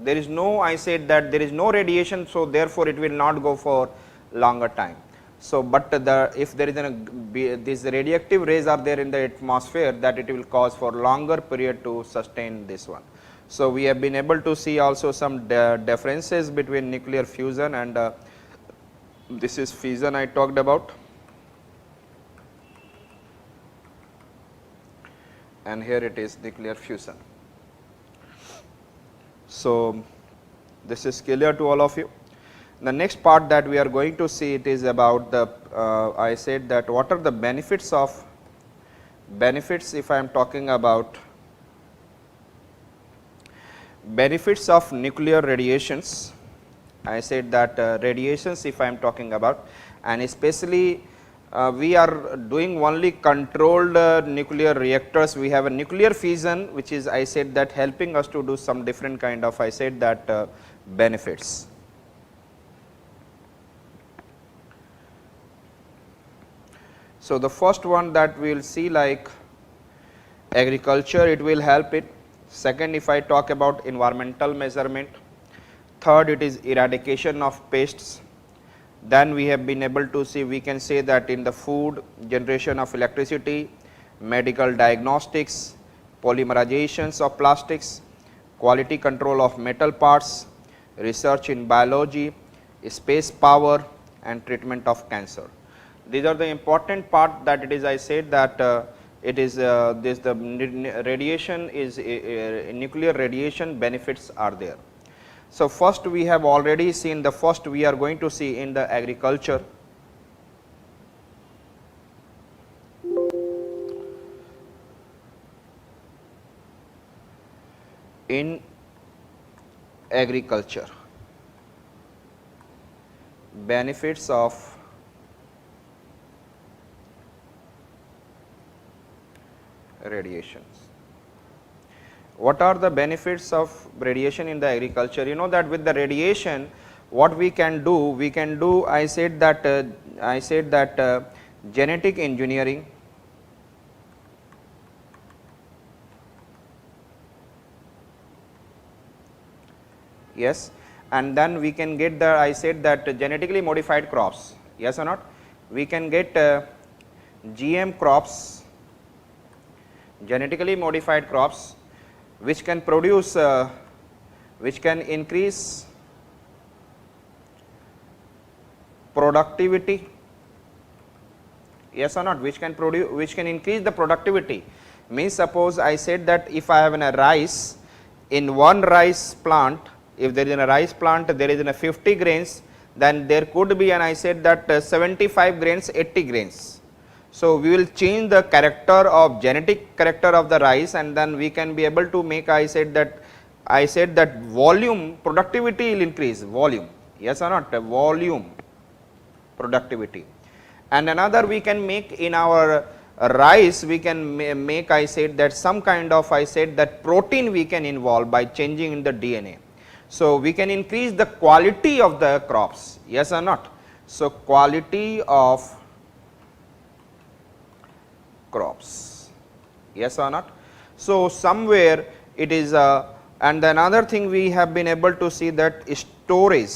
There is no, I said that there is no radiation, so therefore it will not go for longer time. So, but if there is these radioactive rays are there in the atmosphere, that it will cause for longer period to sustain this one. So, we have been able to see also some differences between nuclear fusion and this is fission I talked about, and here it is nuclear fusion. So, this is clear to all of you. The next part that we are going to see, it is about the I said that what are the benefits if I am talking about benefits of nuclear radiations. I said that radiations if I am talking about, and especially we are doing only controlled nuclear reactors. We have a nuclear fission, which is, I said that, helping us to do some different kind of, I said that benefits. So, the first one that we will see, like agriculture, it will help it. Second, if I talk about environmental measurement. Third, it is eradication of pests. Then we have been able to see, we can say that in the food, generation of electricity, medical diagnostics, polymerizations of plastics, quality control of metal parts, research in biology, space power and treatment of cancer. These are the important part that it is, I said that it is this the radiation is nuclear radiation benefits are there. So, first we have already seen, the first we are going to see in the agriculture. In agriculture, benefits of radiations. What are the benefits of radiation in the agriculture? You know that with the radiation, what we can do, I said that genetic engineering, yes, and then we can get the, I said that genetically modified crops, yes or not? We can get GM crops, genetically modified crops, which can produce, which can increase productivity, yes or not, which can increase the productivity. Means, suppose I said that if I have a rice, in one rice plant, if there is a rice plant, there is a 50 grains, then there could be, and I said that 75 grains, 80 grains. So, we will change the character of genetic character of the rice, and then we can be able to make, I said that volume productivity will increase, volume, yes or not, volume productivity. And another we can make in our rice, we can make, I said that some kind of, I said that protein we can involve by changing in the DNA. So, we can increase the quality of the crops, yes or not. So, quality of crops. yes or not. So somewhere it is and another thing we have been able to see that storage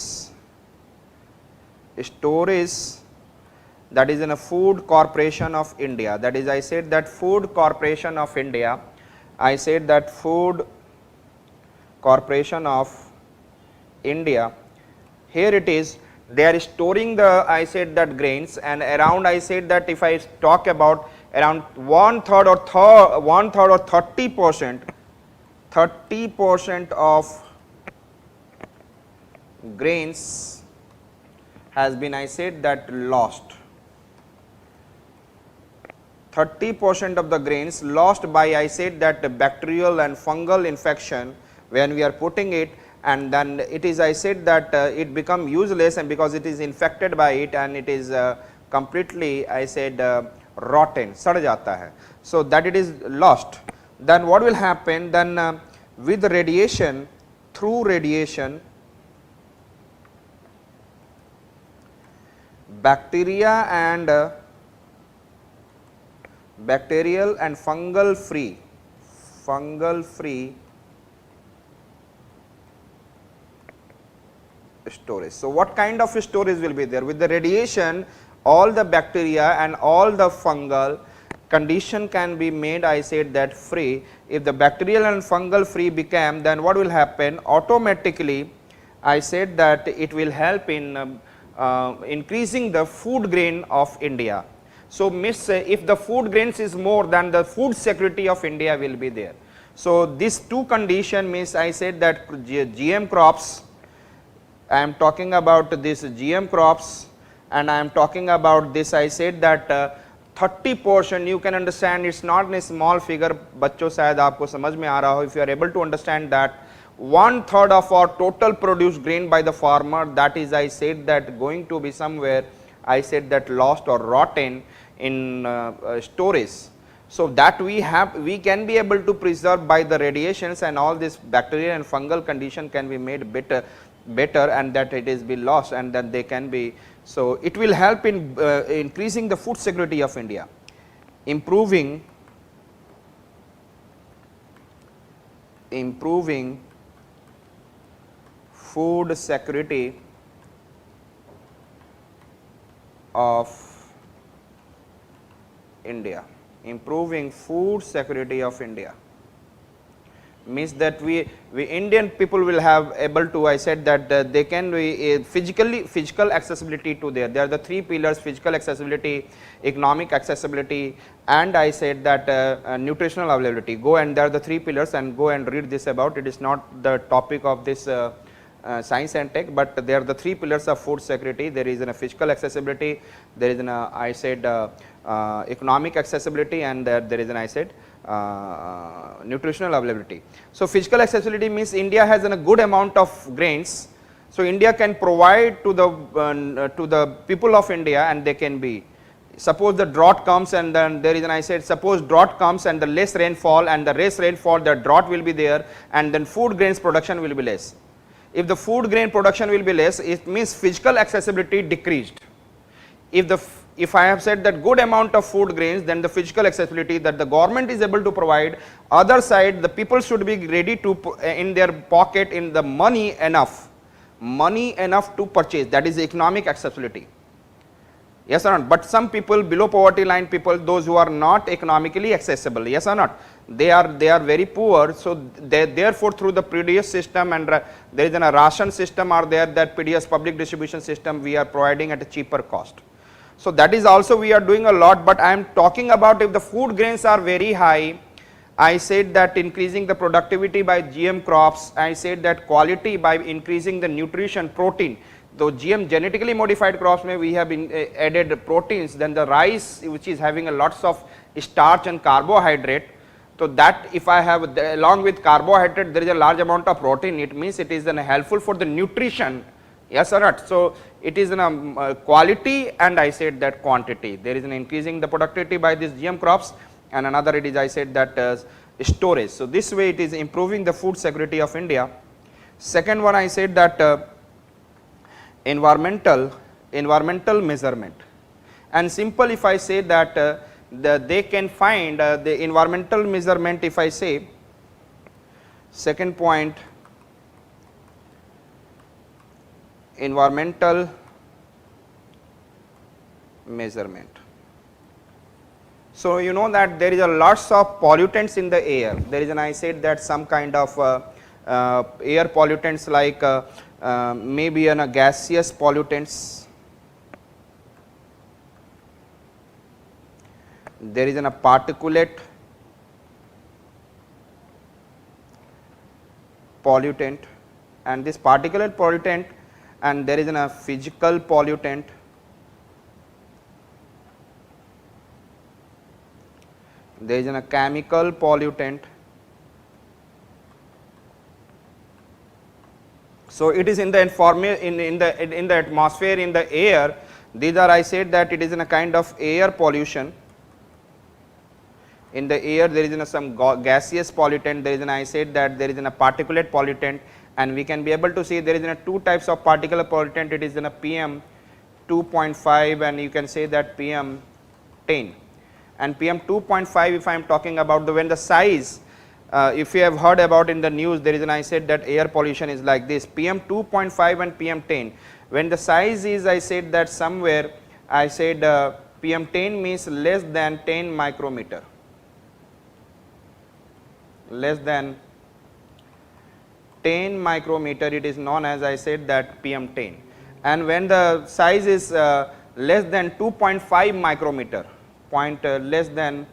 that is in a Food Corporation of India, that is I said that Food Corporation of India, I said that Food Corporation of India, here it is, they are storing the, I said that grains, and around I said that if I talk about around one third or 30% of grains has been, I said that lost. 30% of the grains lost by, I said that bacterial and fungal infection when we are putting it, and then it is, I said that it become useless, and because it is infected by it and it is completely, I said rotten, सड़ जाता है, so that it is lost. Then what will happen? Then with radiation, through radiation, bacteria and bacterial and fungal free storage. So what kind of storage will be there? With the radiation, all the bacteria and all the fungal condition can be made, I said that free. If the bacterial and fungal free became, then what will happen? Automatically, I said that it will help in increasing the food grain of India. So miss, if the food grains is more, than the food security of India will be there. So these two condition means, I said that GM crops, I am talking about this GM crops, and I am talking about this, I said that 30%, you can understand it's not a small figure, बच्चों शायद आपको समझ में आ रहा हो, if you are able to understand that 1/3 of our total produced grain by the farmer, that is, I said that going to be somewhere, I said that lost or rotten in storage. So that we can be able to preserve by the radiations, and all this bacterial and fungal condition can be made better, and that it is be lost, and then they can be, so it will help in increasing the food security of India, improving food security of India, improving food security of India. Means that we Indian people will have able to, I said that they can be physical accessibility to there. There are the three pillars: physical accessibility, economic accessibility, and I said that nutritional availability. Go, and there are the three pillars, and go and read this about. It is not the topic of this science and tech, but there are the three pillars of food security. There is a physical accessibility, there is an I said economic accessibility, and there is an, I said nutritional availability. So physical accessibility means India has a good amount of grains, so India can provide to the people of India, and they can be, suppose the drought comes, and then there is an, I said, suppose drought comes and the less rainfall, and the less rainfall, the drought will be there, and then food grains production will be less. If the food grain production will be less, it means physical accessibility decreased. If I have said that good amount of food grains, then the physical accessibility that the government is able to provide. Other side, the people should be ready to in their pocket in the money enough to purchase. That is economic accessibility. Yes or not? But some people below poverty line people, those who are not economically accessible, yes or not? They are very poor. So therefore, through the PDS system, and there is a ration system are there, that PDS public distribution system we are providing at a cheaper cost. So that is also we are doing a lot, but I am talking about if the food grains are very high, I said that increasing the productivity by GM crops, I said that quality by increasing the nutrition, protein. Though GM genetically modified crops may we have added proteins, then the rice which is having a lots of starch and carbohydrate. So that if I have along with carbohydrate there is a large amount of protein, it means it is then helpful for the nutrition. Yes or not? So it is in a quality, and I said that quantity. There is an increasing the productivity by these GM crops, and another it is, I said that storage. So this way it is improving the food security of India. Second one, I said that environmental measurement. And simple, if I say that they can find the environmental measurement. If I say second point, environmental measurement. So, you know that there is a lots of pollutants in the air. There is an, I said that some kind of air pollutants like maybe a gaseous pollutants. There is a particulate pollutant, and this particulate pollutant, and there is a physical pollutant. There is a chemical pollutant. So, it is in the in the atmosphere, in the air. These are, I said that it is in a kind of air pollution. In the air there is some gaseous pollutant, there is I said that there is a particulate pollutant, and we can be able to see there is two types of particulate pollutant. It is in a PM 2.5 and you can say that PM 10. And PM 2.5, if I am talking about when the size, if you have heard about in the news, there is I said that air pollution is like this, PM 2.5 and PM 10. When the size is, I said that somewhere, I said PM 10 means less than 10 micrometer. Less than 10 micrometer, it is known as, I said that PM 10. And when the size is less than 2.5 micrometer, less than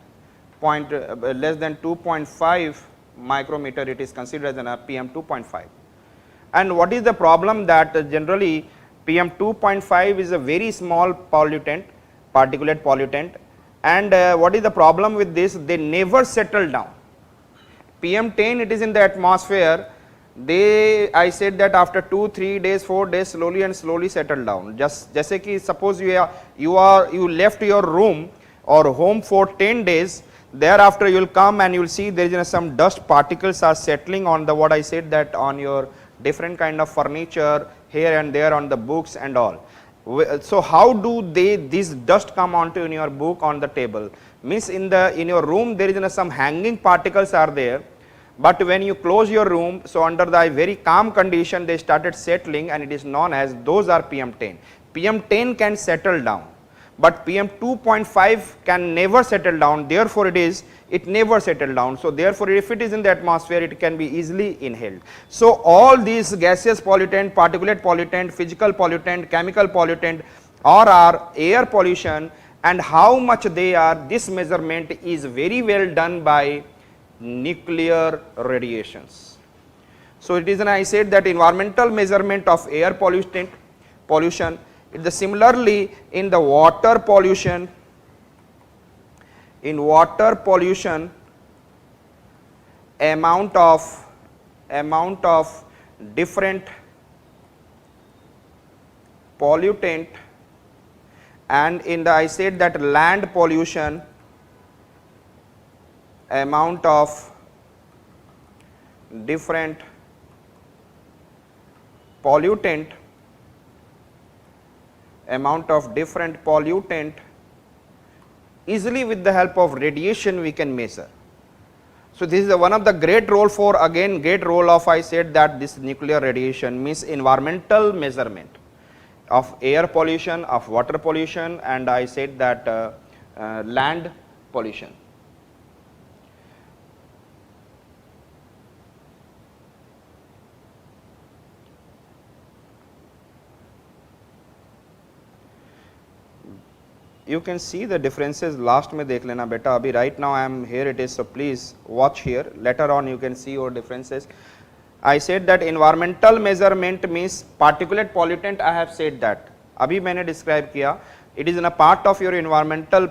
2.5 micrometer, it is considered as a PM 2.5. And what is the problem? That generally PM 2.5 is a very small pollutant, particulate pollutant, and what is the problem with this? They never settle down. PM 10, it is in the atmosphere, I said that after 2, 3 days, 4 days, slowly and slowly settle down. Just जैसे कि suppose you left your room or home for 10 days, thereafter you will come and you will see there is some dust particles are settling on the, what I said that on your different kind of furniture here and there, on the books and all. So how do this dust come onto in your book, on the table? Means in your room there is some hanging particles are there, but when you close your room, so under the very calm condition they started settling, and it is known as, those are PM 10. PM 10 can settle down, but PM 2.5 can never settle down, therefore it never settle down. So therefore if it is in the atmosphere, it can be easily inhaled. So all these gaseous pollutant, particulate pollutant, physical pollutant, chemical pollutant, or are air pollution, and how much they are, this measurement is very well done by nuclear radiations. So it is I said that environmental measurement of air pollution, it is similarly in the water pollution. In water pollution, amount of different pollutant, and in the, I said that land pollution, amount of different pollutant, easily with the help of radiation we can measure. So this is one of the great role for, again great role of, I said that this nuclear radiation means environmental measurement of air pollution, of water pollution, and I said that land pollution. You can see the differences, last में देख लेना बेटा, अभी right now I am here, it is, so please watch here, later on you can see your differences. I said that environmental measurement means particulate pollutant, I have said that, अभी मैंने describe किया, it is in a part of your environmental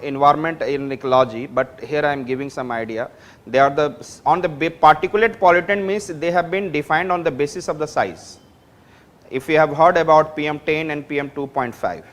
environment in ecology, but here I am giving some idea. They are on the particulate pollutant means they have been defined on the basis of the size. If you have heard about PM 10 and PM 2.5.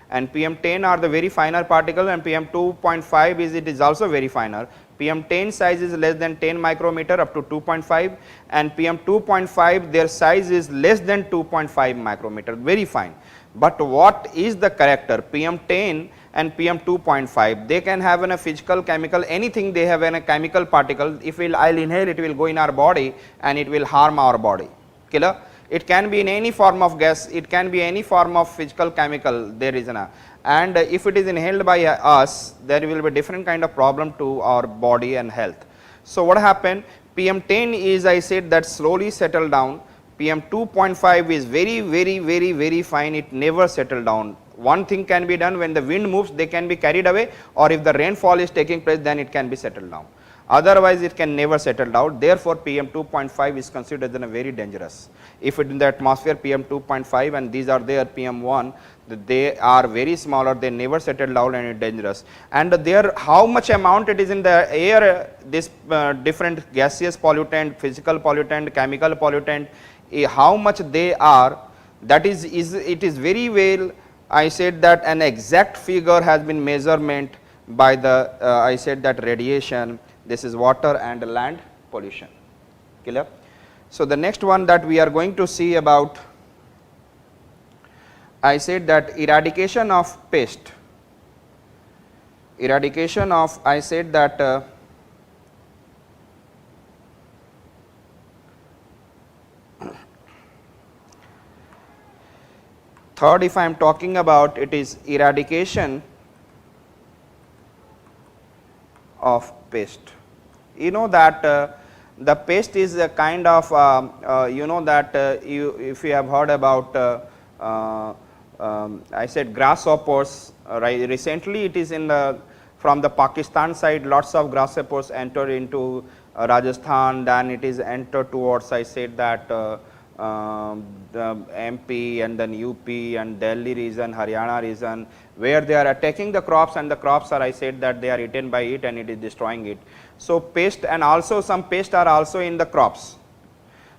And PM 10 are the very finer particle, and PM 2.5 is also very finer. PM 10 size is less than 10 micrometer up to 2.5, and PM 2.5 their size is less than 2.5 micrometer, very fine. But what is the character? PM 10 and PM 2.5. They can have a physical, chemical, anything they have a chemical particle. If I'll inhale, it will go in our body and it will harm our body. Killer. It can be in any form of gas, it can be any form of physical, chemical, there is an and if it is inhaled by us, there will be different kind of problem to our body and health. So what happened? PM 10 is, I said, that slowly settle down. PM 2.5 is very fine, it never settle down. One thing can be done, when the wind moves, they can be carried away, or if the rainfall is taking place, then it can be settled down. Otherwise, it can never settle down. Therefore, PM 2.5 is considered as a very dangerous. If it in the atmosphere PM 2.5 and these are there PM 1, they are very smaller, they never settle down and it dangerous. And there, how much amount it is in the air, this different gaseous pollutant, physical pollutant, chemical pollutant, how much they are, that is it is very well, I said that an exact figure has been measurement by the I said that radiation. This is water and land pollution. Clear? So the next one that we are going to see about, I said that eradication of pest. Eradication of, I said that third, if I am talking about, it is eradication of pest. You know that the pest is a kind of you know that if you have heard about I said grasshoppers, right? Recently it is in the from the Pakistan side, lots of grasshoppers entered into Rajasthan, then it is entered towards, I said that the MP and then UP and Delhi region, Haryana region, where they are attacking the crops, and the crops are, I said that they are eaten by it and it is destroying it. So pest, and also some pests are also in the crops.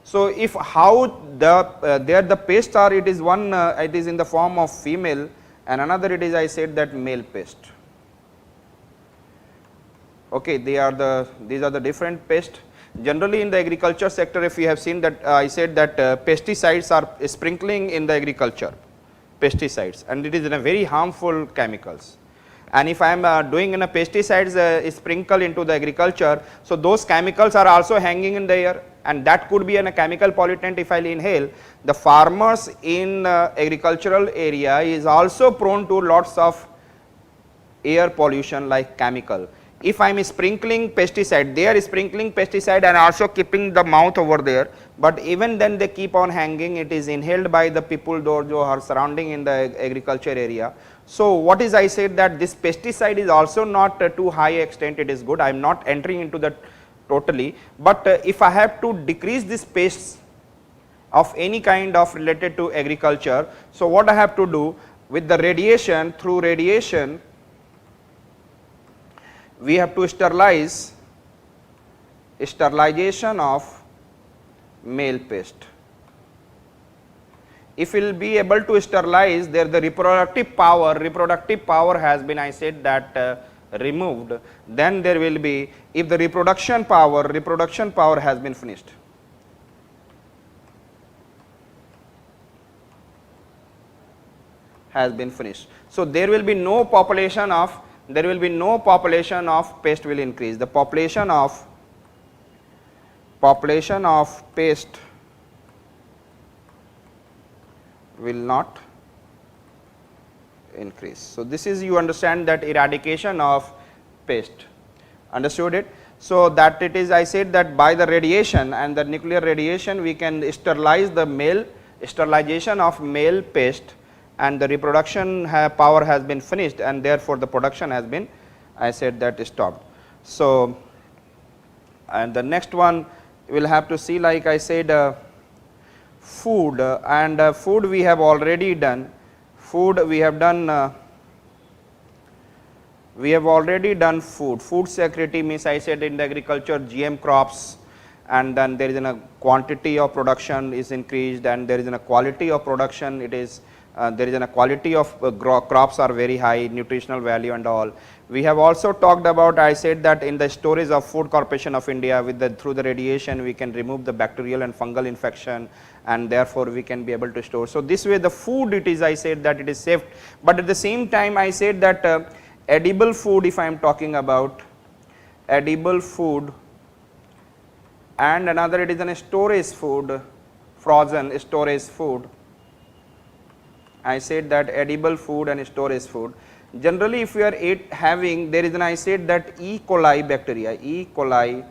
So if how the there the pests are, it is one it is in the form of female, and another it is, I said that male pest. Okay, these are the different pests. Generally in the agriculture sector, if you have seen that I said that pesticides are sprinkling in the agriculture, pesticides, and it is in a very harmful chemicals. And if I am doing in a pesticides sprinkle into the agriculture, so those chemicals are also hanging in the air, and that could be a chemical pollutant if I inhale. The farmers in agricultural area is also prone to lots of air pollution like chemical. If I am sprinkling pesticide, they are sprinkling pesticide and also keeping the mouth over there, but even then they keep on hanging, it is inhaled by the people those who are surrounding in the agriculture area. So what is, I said that this pesticide is also not to high extent, it is good, I am not entering into that totally, but if I have to decrease this pests of any kind of related to agriculture, so what I have to do with the radiation, through radiation, we have to sterilization of male pest. If we will be able to sterilize, there the reproductive power has been, I said that removed, then there will be, if the reproduction power has been finished. So there will be no population of pest will increase. The population of pest will not increase. So this is, you understand that eradication of pest, understood it. So that it is, I said that by the radiation and the nuclear radiation we can sterilize the sterilization of male pest, and the reproduction power has been finished, and therefore the production has been, I said that, stopped. So and the next one we will have to see, like I said, food, and food we have already done. Food we have done, we have already done food. Food security means, I said in the agriculture, GM crops, and then there is a quantity of production is increased, and there is a quality of production, it is there is a quality of crops are very high, nutritional value and all. We have also talked about, I said that in the storage of Food Corporation of India, with the through the radiation we can remove the bacterial and fungal infection, and therefore we can be able to store. So this way the food, it is, I said that it is safe, but at the same time I said that edible food, if I am talking about edible food, and another it is a storage food, frozen storage food. I said that edible food and storage food. Generally, if we are having, there is an, I said that E. coli bacteria, E. coli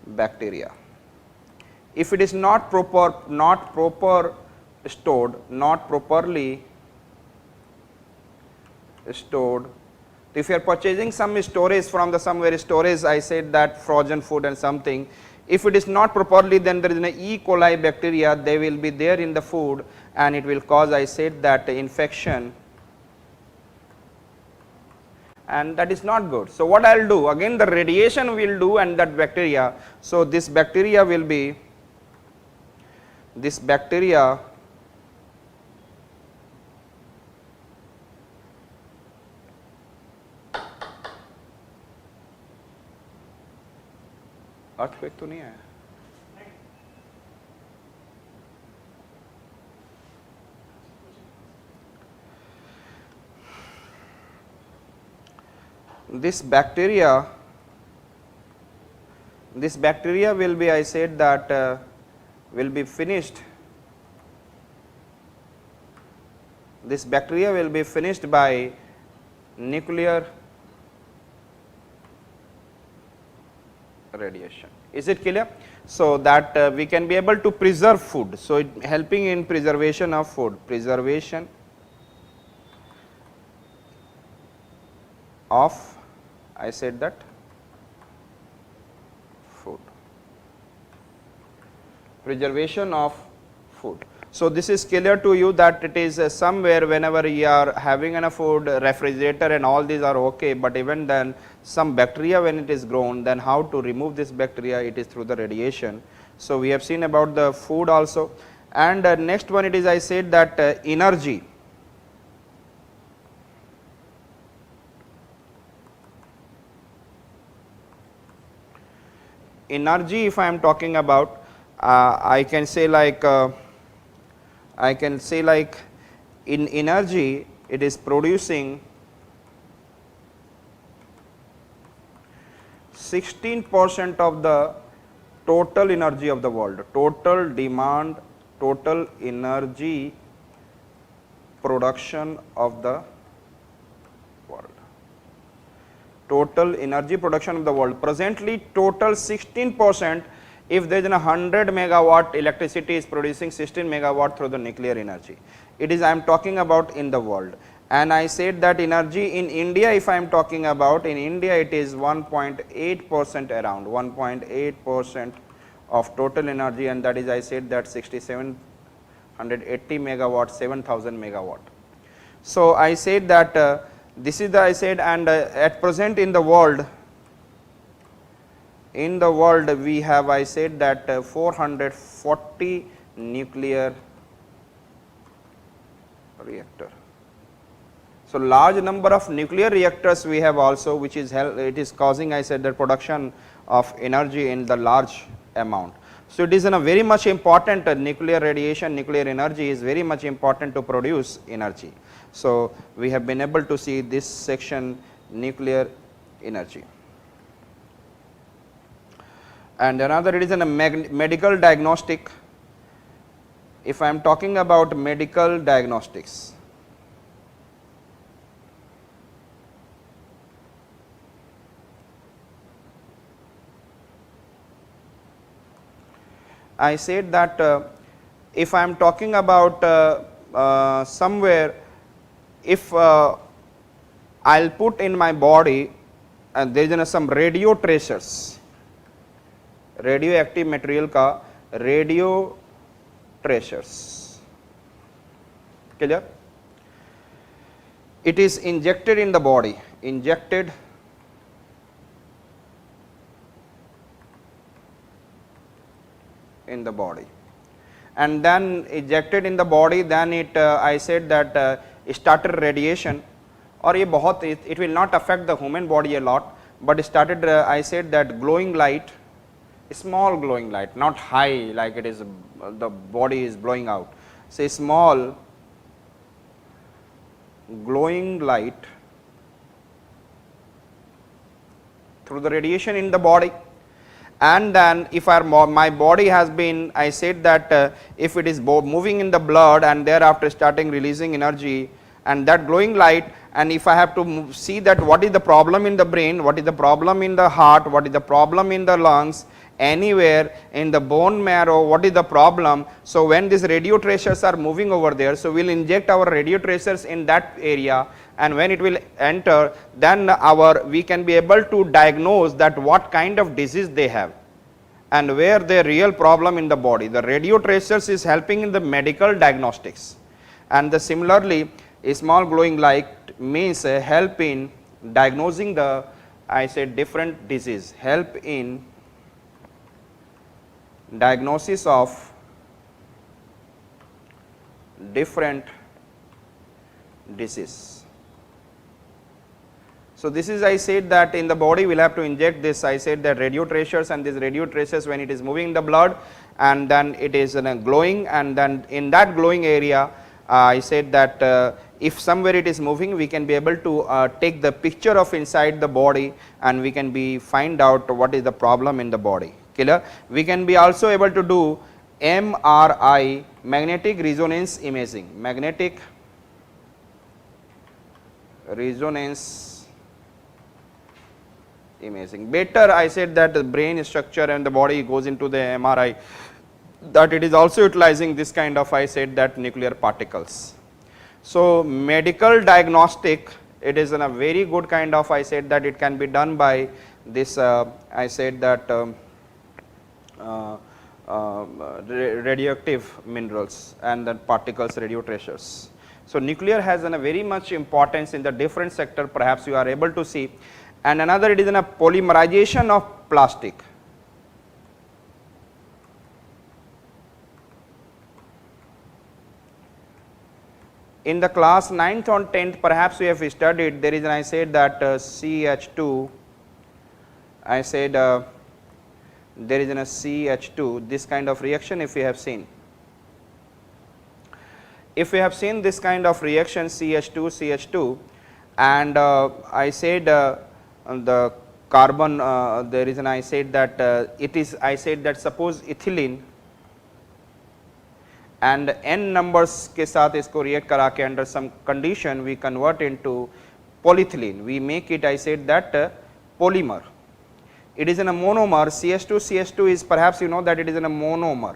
bacteria. If it is not stored, not properly stored. If you are purchasing some storage from the somewhere storage, I said that frozen food and something, if it is not properly, then there is an E. coli bacteria, they will be there in the food and it will cause, I said that, infection, and that is not good. So what I will do, again the radiation will do and that bacteria, so this bacteria will be, this bacteria earthquake तो नहीं आया, this bacteria will be, I said that will be finished, this bacteria will be finished by nuclear radiation. Is it clear? So that we can be able to preserve food. So it helping in preservation of food, preservation of, I said that, food, preservation of food. So this is clear to you that it is somewhere whenever you are having a food, refrigerator and all these are okay, but even then some bacteria when it is grown, then how to remove this bacteria, it is through the radiation. So we have seen about the food also, and next one it is, I said that energy. Energy, if I am talking about, I can say like in energy it is producing 16% of the total energy of the world, total demand, total energy production of the world, total energy production of the world. Presently total 16%, if there is a 100 megawatt electricity is producing 16 megawatt through the nuclear energy. It is, I am talking about in the world. And I said that energy in India, if I am talking about, in India it is 1.8%, around 1.8% of total energy, and that is, I said that 6780 megawatt, 7000 megawatt. So I said that this is the, I said, and at present in the world we have, I said that 440 nuclear reactor. So large number of nuclear reactors we have also, which is it is causing, I said, the production of energy in the large amount. So it is a very much important, nuclear radiation, nuclear energy is very much important to produce energy. So we have been able to see this section, nuclear energy. And another, it is a medical diagnostic. If I am talking about medical diagnostics, I said that if I am talking about somewhere, if I will put in my body and there is some radio tracers, radioactive material ka radio tracers, clear? It is injected in the body, injected in the body, and then ejected in the body, then it I said that started radiation, or ये बहुत it will not affect the human body a lot, but started I said that glowing light, small glowing light, not high like it is the body is blowing out, say small glowing light through the radiation in the body. And then if my body has been, I said that if it is moving in the blood and thereafter starting releasing energy and that glowing light, and if I have to see that what is the problem in the brain, what is the problem in the heart, what is the problem in the lungs, anywhere in the bone marrow, what is the problem. So when these radio tracers are moving over there, so we will inject our radio tracers in that area, and when it will enter, then we can be able to diagnose that what kind of disease they have and where the real problem in the body. The radio tracers is helping in the medical diagnostics, and similarly a small glowing light means help in diagnosing the, I said, different disease, help in diagnosis of different disease. So this is, I said that in the body we will have to inject this, I said that radio tracers, and these radio tracers when it is moving in the blood and then it is glowing, and then in that glowing area I said that if somewhere it is moving, we can be able to take the picture of inside the body and we can find out what is the problem in the body. Clear? We can be also able to do MRI, magnetic resonance imaging, magnetic resonance imaging. Better, I said that the brain structure and the body goes into the MRI, that it is also utilizing this kind of, I said that, nuclear particles. So medical diagnostic, it is in a very good kind of, I said that it can be done by this I said that radioactive minerals and then particles, radio tracers. So nuclear has a very much importance in the different sector, perhaps you are able to see. And another, it is in a polymerization of plastic. In the class 9th or 10th, perhaps we have studied, there is an, I said that CH2, I said there is a CH2, this kind of reaction if we have seen. If we have seen this kind of reaction CH2, and I said the carbon, there is an, I said that it is, I said that suppose ethylene and n numbers के साथ इसको react करा के under some condition we convert into polyethylene, we make it, I said that polymer. It is in a monomer, CH2 is, perhaps you know that it is in a monomer,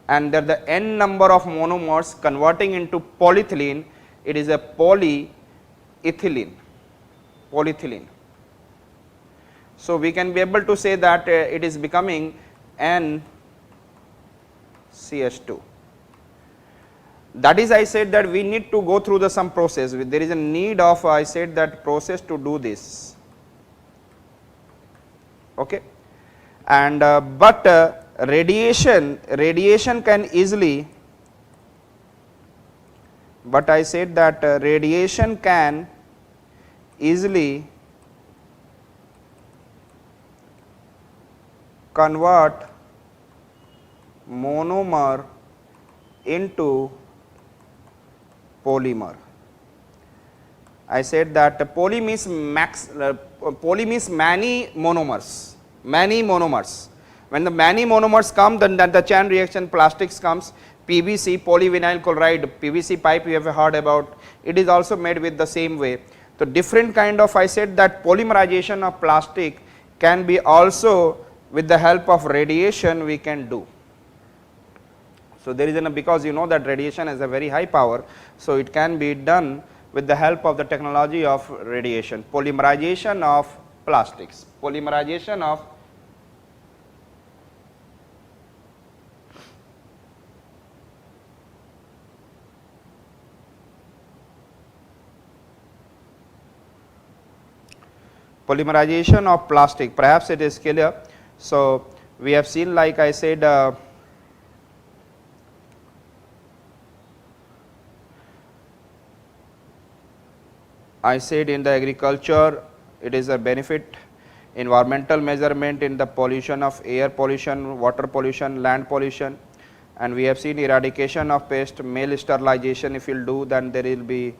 and there the n number of monomers converting into polyethylene, it is a polyethylene. So we can be able to say that it is becoming NCH2. That is, I said that we need to go through some process, there is a need of, I said that, process to do this. Okay. And but radiation can easily, but I said that radiation can easily convert monomer into polymer. I said that poly means many monomers. When the many monomers come, then the chain reaction plastics comes. PVC, polyvinyl chloride, PVC pipe you have heard about, it is also made with the same way. So different kind of, I said that polymerization of plastic can be also with the help of radiation we can do. So there is because you know that radiation has a very high power, so it can be done with the help of the technology of radiation, polymerization of plastics, polymerization of plastic, perhaps it is clear. So we have seen, like I said, I said in the agriculture it is a benefit, environmental measurement in the pollution of air pollution, water pollution, land pollution, and we have seen eradication of pest, male sterilization if you will do, then there will be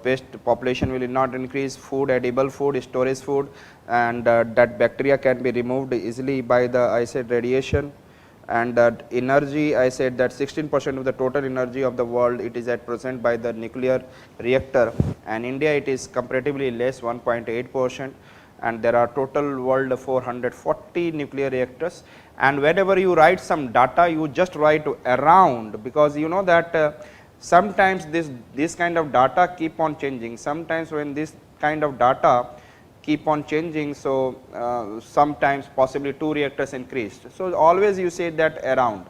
pest population will not increase, food, edible food, storage food, and that bacteria can be removed easily by the I said radiation. And that energy, I said that 16% of the total energy of the world it is at present by the nuclear reactor, and India it is comparatively less 1.8%, and there are total world 440 nuclear reactors. And whenever you write some data, you just write around, because you know that sometimes this kind of data keep on changing. Sometimes when this kind of data keep on changing, so sometimes possibly 2 reactors increased. So always you say that around.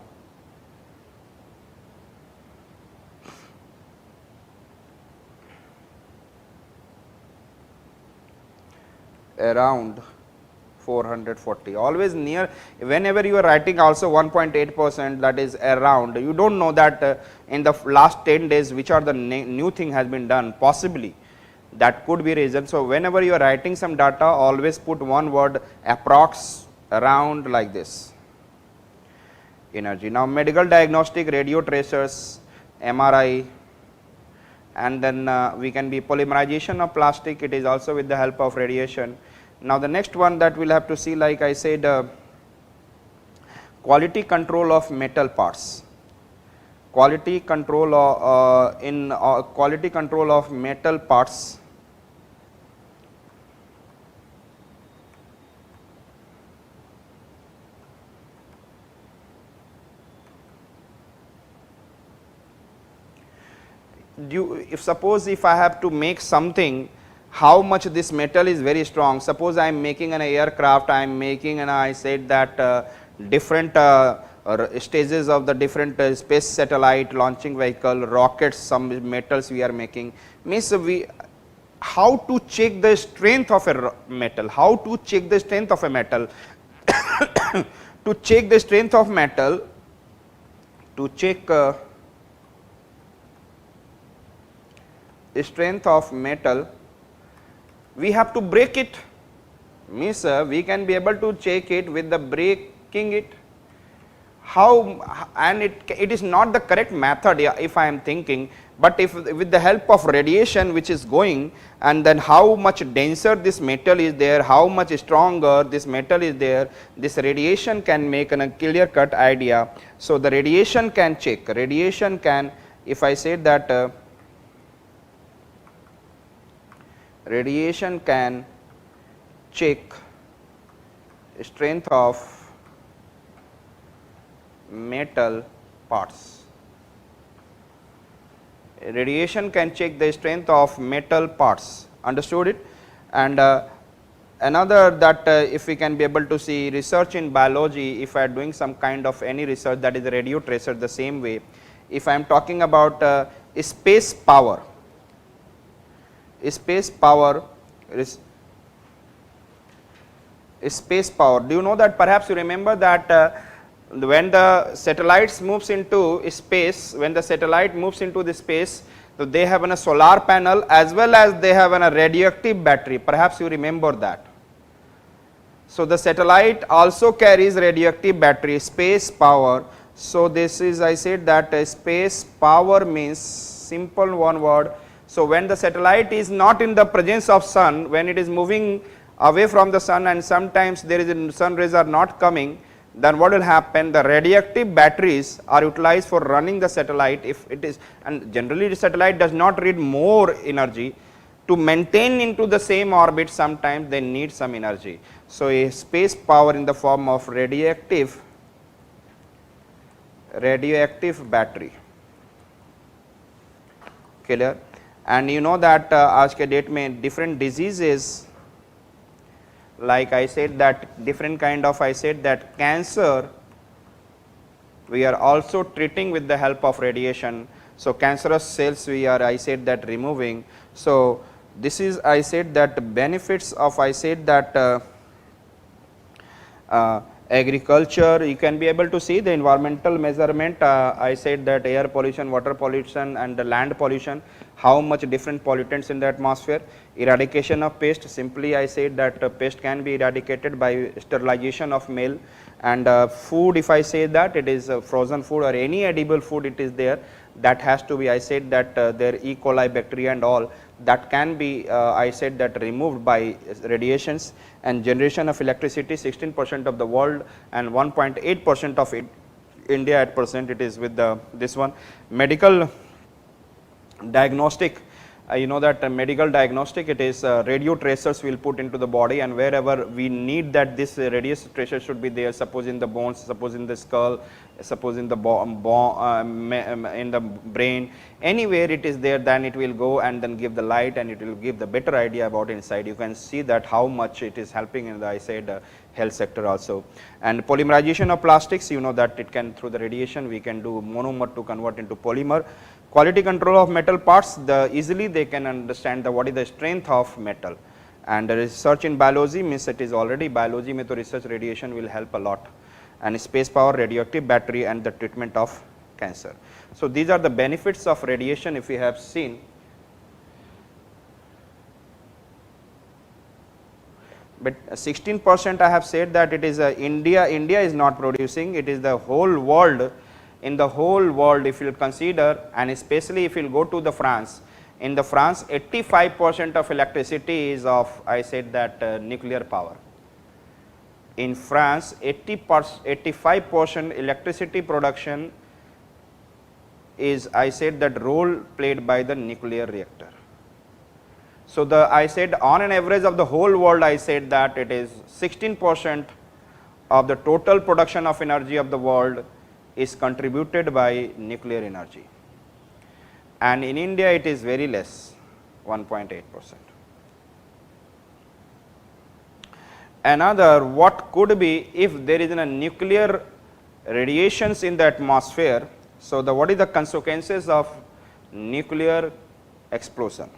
Around 440, always near, whenever you are writing also 1.8%, that is around. You do not know that in the last 10 days which are the new thing has been done, possibly that could be reason. So whenever you are writing some data, always put one word approx, around, like this. Energy. Now medical diagnostic, radio tracers, MRI, and then we can be polymerization of plastic, it is also with the help of radiation. Now the next one that we will have to see, like I said, quality control of metal parts. Quality control quality control of metal parts. If suppose if I have to make something, how much this metal is very strong. Suppose I am making an aircraft, I am making, and I said that different stages of the different space satellite, launching vehicle, rockets, some metals we are making. Means how to check the strength of a metal, how to check the strength of a metal. To check the strength of metal, to check strength of metal, we have to break it. Means we can be able to check it with the breaking it. How, and it is not the correct method, if I am thinking, but if with the help of radiation which is going, and then how much denser this metal is there, how much stronger this metal is there, this radiation can make a clear cut idea. So the radiation can check, radiation can, if I say that radiation can check strength of metal parts. Radiation can check the strength of metal parts, understood it? And another that if we can be able to see research in biology, if I am doing some kind of any research, that is a radio tracer, the same way. If I am talking about space power, space power, space power. Do you know that, perhaps you remember that when the satellites moves into space, when the satellite moves into the space, so they have a solar panel as well as they have a radioactive battery, perhaps you remember that. So the satellite also carries radioactive battery, space power. So this is, I said that space power means simple one word. So when the satellite is not in the presence of sun, when it is moving away from the sun and sometimes there is sun rays are not coming, then what will happen? The radioactive batteries are utilized for running the satellite if it is, and generally the satellite does not need more energy. To maintain into the same orbit, sometimes they need some energy. So a space power in the form of radioactive battery. Clear? And you know that आज के date में different diseases, like I said that different kind of, I said that cancer we are also treating with the help of radiation. So cancerous cells we are, I said that removing. So this is, I said that benefits of, I said that Agriculture, you can be able to see the environmental measurement. I said that air pollution, water pollution and the land pollution, how much different pollutants in the atmosphere. Eradication of pest, simply I said that pest can be eradicated by sterilization of male. And food, if I say that it is frozen food or any edible food it is there, that has to be, I said that their E. coli bacteria and all that can be I said that removed by radiations. And generation of electricity, 16% of the world and 1.8% of it, India at present it is with the this one. Medical diagnostic, you know that medical diagnostic, it is radio tracers will put into the body, and wherever we need that this radio tracer should be there, suppose in the bones, suppose in the skull, suppose in the in the brain, anywhere it is there, then it will go and then give the light and it will give the better idea about inside. You can see that how much it is helping in the, I said, health sector also. And polymerization of plastics, you know that it can, through the radiation we can do monomer to convert into polymer. Quality control of metal parts, the easily they can understand the what is the strength of metal. And the research in biology means it is already biology mein to research radiation will help a lot. And space power, radioactive battery and the treatment of cancer. So these are the benefits of radiation if we have seen. But 16% I have said that it is India is not producing, it is the whole world. In the whole world if you consider, and especially if you go to the France, in the France 85% of electricity is of, I said that nuclear power. In France 85% electricity production is, I said that role played by the nuclear reactor. So the, I said on an average of the whole world, I said that it is 16% of the total production of energy of the world is contributed by nuclear energy, and in India it is very less, 1.8%. Another, what could be if there is a nuclear radiations in the atmosphere. So the what is the consequences of nuclear explosion?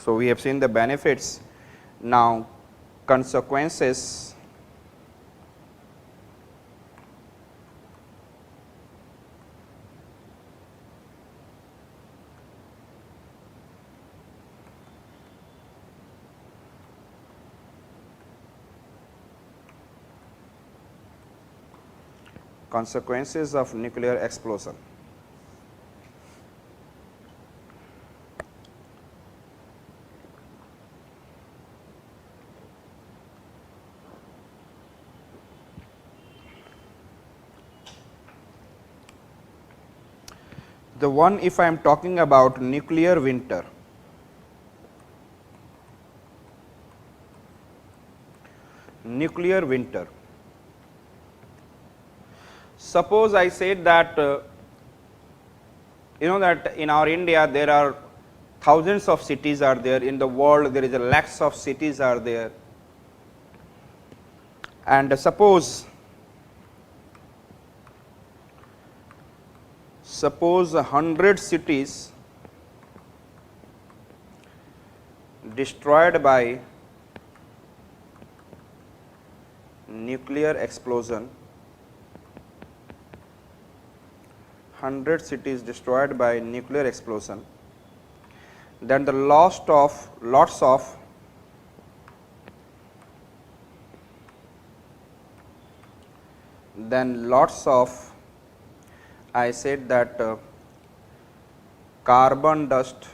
So we have seen the benefits. Now consequences. Consequences of nuclear explosion. The one, if I am talking about nuclear winter, nuclear winter. Suppose I said that you know that in our India there are thousands of cities are there, in the world there is a lakhs of cities are there, and suppose 100 cities destroyed by nuclear explosion, 100 cities destroyed by nuclear explosion, then the loss of lots of I said that carbon dust,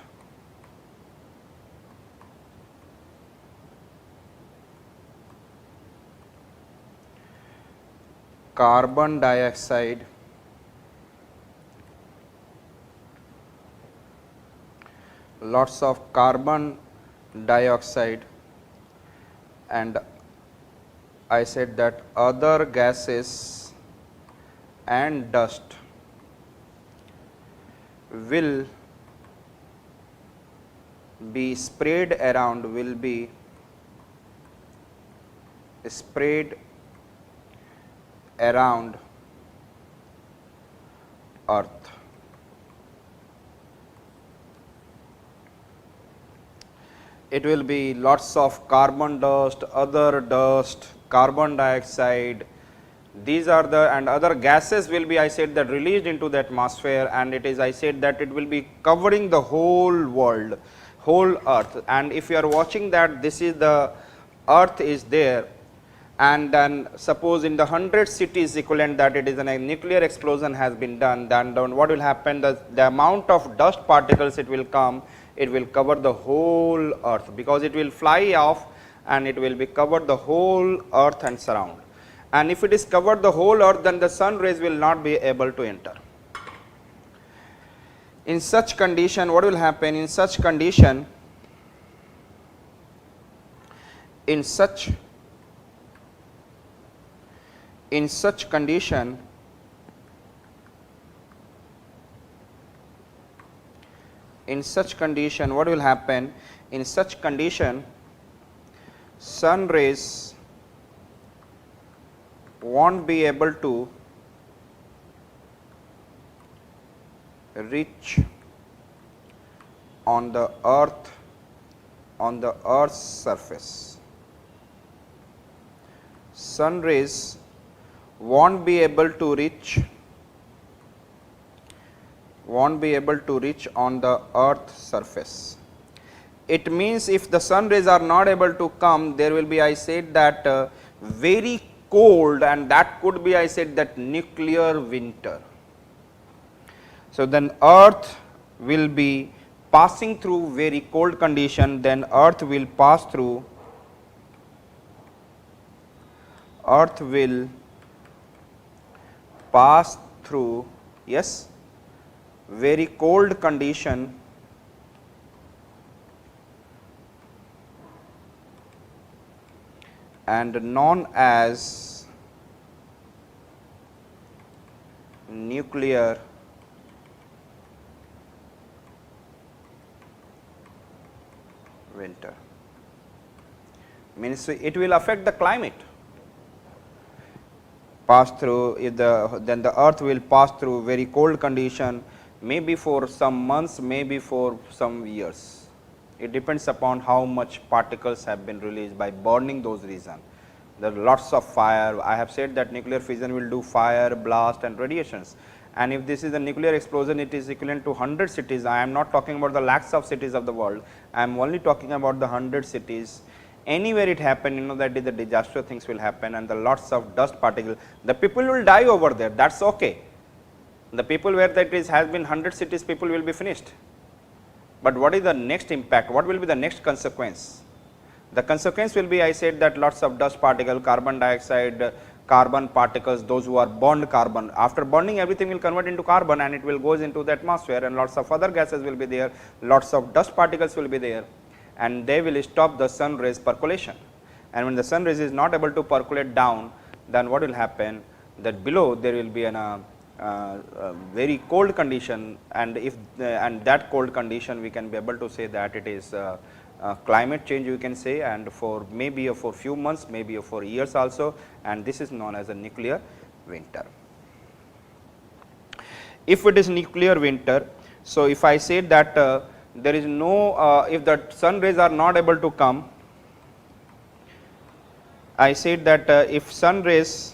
carbon dioxide, lots of carbon dioxide, and I said that other gases and dust will be sprayed around, earth. It will be lots of carbon dust, other dust, carbon dioxide. These are the and other gases will be, I said, that released into the atmosphere, and it is, I said, that it will be covering the whole world, whole earth. And if you are watching that this is the earth is there, and then suppose in the 100 cities equivalent that it is a nuclear explosion has been done, then what will happen, the amount of dust particles it will come, it will cover the whole earth, because it will fly off and it will be covered the whole earth and surround. And if it is covered the whole earth, then the sun rays will not be able to enter. In such condition, what will happen? In such condition, in such condition, what will happen? In such condition, sun rays won't be able to reach on the earth's surface. Sun rays won't be able to reach on the earth's surface. It means if the sun rays are not able to come, there will be, I said, that very cold, and that could be, I said, that nuclear winter. So then earth will be passing through very cold condition, then earth will pass through yes, very cold condition, and known as nuclear winter. Means it will affect the climate. Pass through, then the earth will pass through very cold condition, maybe for some months, maybe for some years. It depends upon how much particles have been released by burning those regions. There are lots of fire. I have said that nuclear fission will do fire, blast and radiations. And if this is a nuclear explosion, it is equivalent to 100 cities. I am not talking about the lakhs of cities of the world. I am only talking about the 100 cities. Anywhere it happen, that is the disaster things will happen, and the lots of dust particles. The people will die over there. That's okay. The people where that is has been 100 cities, people will be finished. But what is the next impact? What will be the next consequence? The consequence will be, I said, that lots of dust particles, carbon dioxide, carbon particles, those who are burned carbon. After burning, everything will convert into carbon and it will goes into the atmosphere, and lots of other gases will be there, lots of dust particles will be there, and they will stop the sun rays percolation. And when the sun rays is not able to percolate down, then what will happen? That below there will be a very cold condition, and if and that cold condition we can be able to say that it is climate change, you can say, and for maybe for few months, maybe for years also, and this is known as a nuclear winter. If it is nuclear winter, so if I say that there is no if the sun rays are not able to come, I said that if sun rays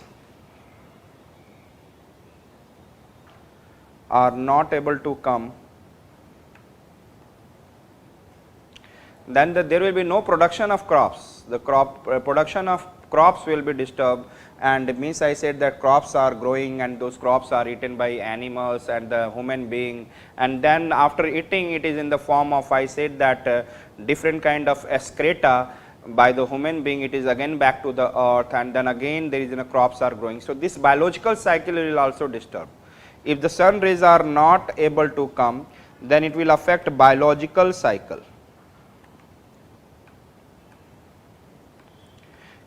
are not able to come, then there will be no production of crops. The production of crops will be disturbed, and it means, I said, that crops are growing and those crops are eaten by animals and the human being, and then after eating it is in the form of, I said, that different kind of excreta by the human being, it is again back to the earth, and then again there is crops are growing. So this biological cycle will also disturb. If the sun rays are not able to come, then it will affect biological cycle.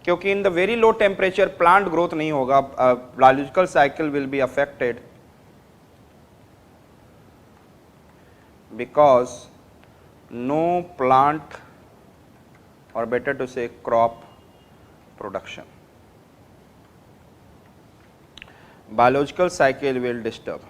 क्योंकि in the very low temperature plant growth नहीं होगा, biological cycle will be affected because no plant, or better to say crop production. Biological cycle will disturb.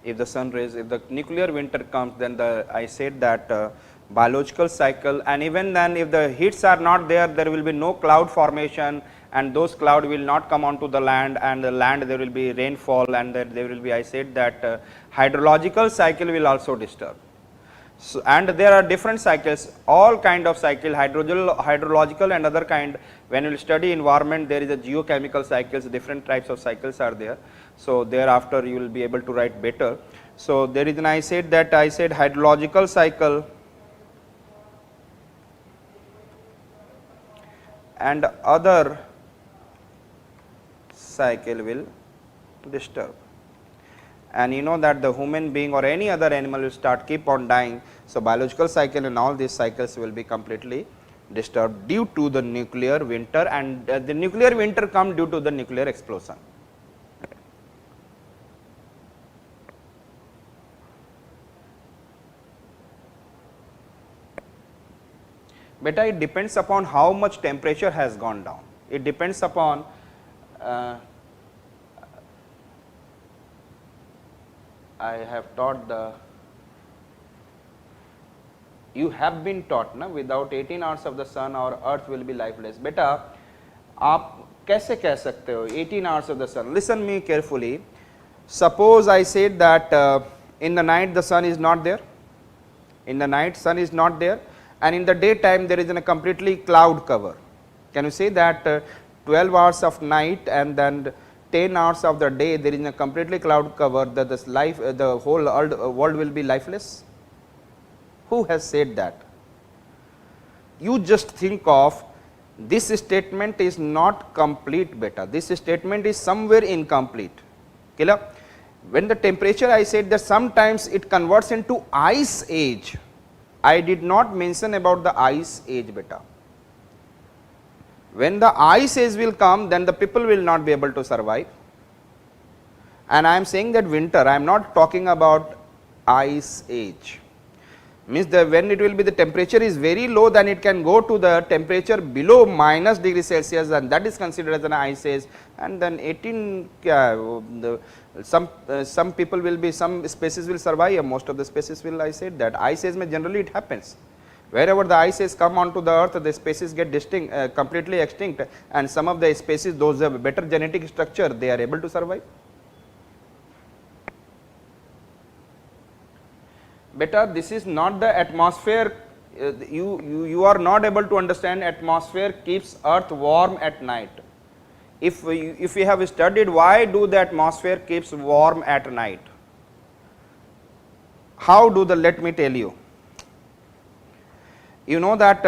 if the sun rays, if the nuclear winter comes, then I said that biological cycle, and even then if the heats are not there, there will be no cloud formation, and those cloud will not come onto the land, and the land there will be rainfall, and there will be, I said that hydrological cycle will also disturb. So, and there are different cycles, all kind of cycle, hydrological and other kind. When you study environment, there is a geochemical cycles, different types of cycles are there. So thereafter you will be able to write better. So there is an, I said hydrological cycle and other cycle will disturb. And you know that the human being or any other animal will start keep on dying. So biological cycle and all these cycles will be completely disturbed due to the nuclear winter, and the nuclear winter come due to the nuclear explosion. Beta, it depends upon how much temperature has gone down. It depends upon I have taught you have been taught ना, without 18 hours of the sun our earth will be lifeless. बेटा आप कैसे कह सकते हो 18 hours of the sun? Listen me carefully. Suppose I said that in the night the sun is not there. In the night sun is not there, and in the daytime there is a completely cloud cover. Can you say that 12 hours of night and then 10 hours of the day there is a completely cloud cover, that this life, the whole world will be lifeless? Who has said that? You just think of, this statement is not complete beta, this statement is somewhere incomplete. Clear? When the temperature, I said that sometimes it converts into ice age. I did not mention about the ice age beta. When the ice age will come, then the people will not be able to survive. And I am saying that winter, I am not talking about ice age. Means that when it will be, the temperature is very low, then it can go to the temperature below -°C, and that is considered as an ice age. And then 18, some people will be, some species will survive, most of the species will, I said that ice age generally it happens. Wherever the ice age come onto the earth, the species get completely extinct, and some of the species, those have better genetic structure, they are able to survive. Beta, this is not the atmosphere, you are not able to understand atmosphere keeps earth warm at night. If we have studied why do the atmosphere keeps warm at night, how do the, let me tell you. You know that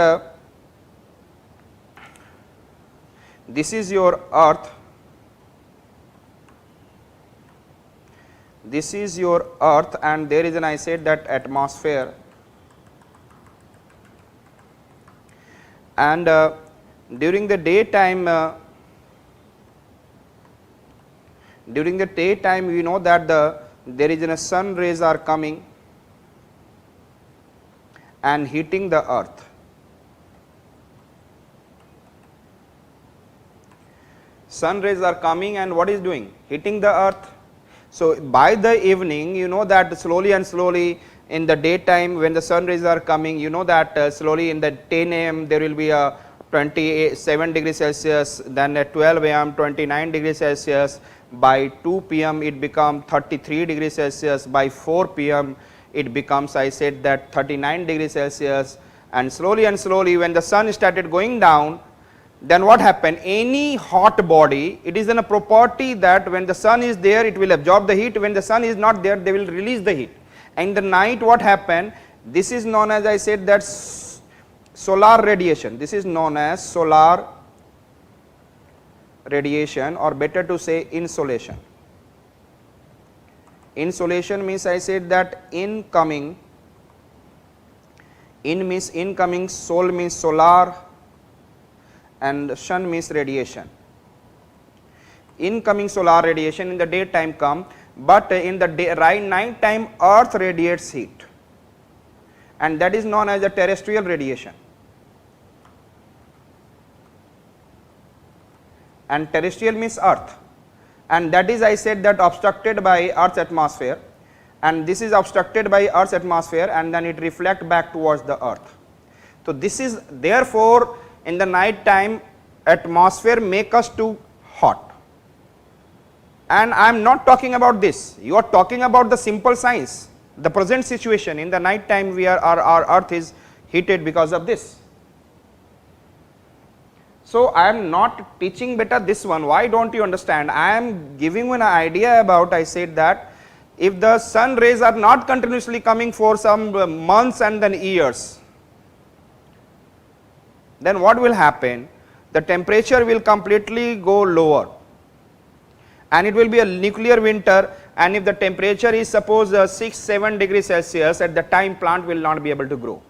this is your earth, this is your earth, and there is an, I said that atmosphere, and during the daytime you know that there is a sun rays are coming and heating the earth. Sun rays are coming and what is doing? Heating the earth. So by the evening, you know that slowly and slowly, in the daytime when the sun rays are coming, you know that slowly in the 10 AM there will be a 27 degrees Celsius, then at 12 AM 29 degrees Celsius, by 2 PM it becomes 33 degrees Celsius, by 4 PM it becomes, I said that 39 degrees Celsius, and slowly when the sun started going down, then what happened? Any hot body, it is in a property that when the sun is there it will absorb the heat, when the sun is not there they will release the heat. And the night what happened? This is known as, I said that solar radiation, this is known as solar radiation, or better to say insolation. Insolation means, I said that incoming, in means incoming, sol means solar, and sun means radiation. Incoming solar radiation in the daytime come, but in the night time earth radiates heat, and that is known as the terrestrial radiation. And terrestrial means earth, and that is, I said that obstructed by earth's atmosphere, and this is obstructed by Earth's atmosphere, and then it reflects back towards the Earth. So this is, therefore in the night time atmosphere make us too hot. And I am not talking about this, you are talking about the simple science, the present situation. In the night time we are, our Earth is heated because of this. So I am not teaching better this one. Why don't you understand? I am giving you an idea about, I said that if the sun rays are not continuously coming for some months and then years, then what will happen? The temperature will completely go lower, and it will be a nuclear winter, and if the temperature is suppose 6-7 degrees Celsius, at the time plant will not be able to grow.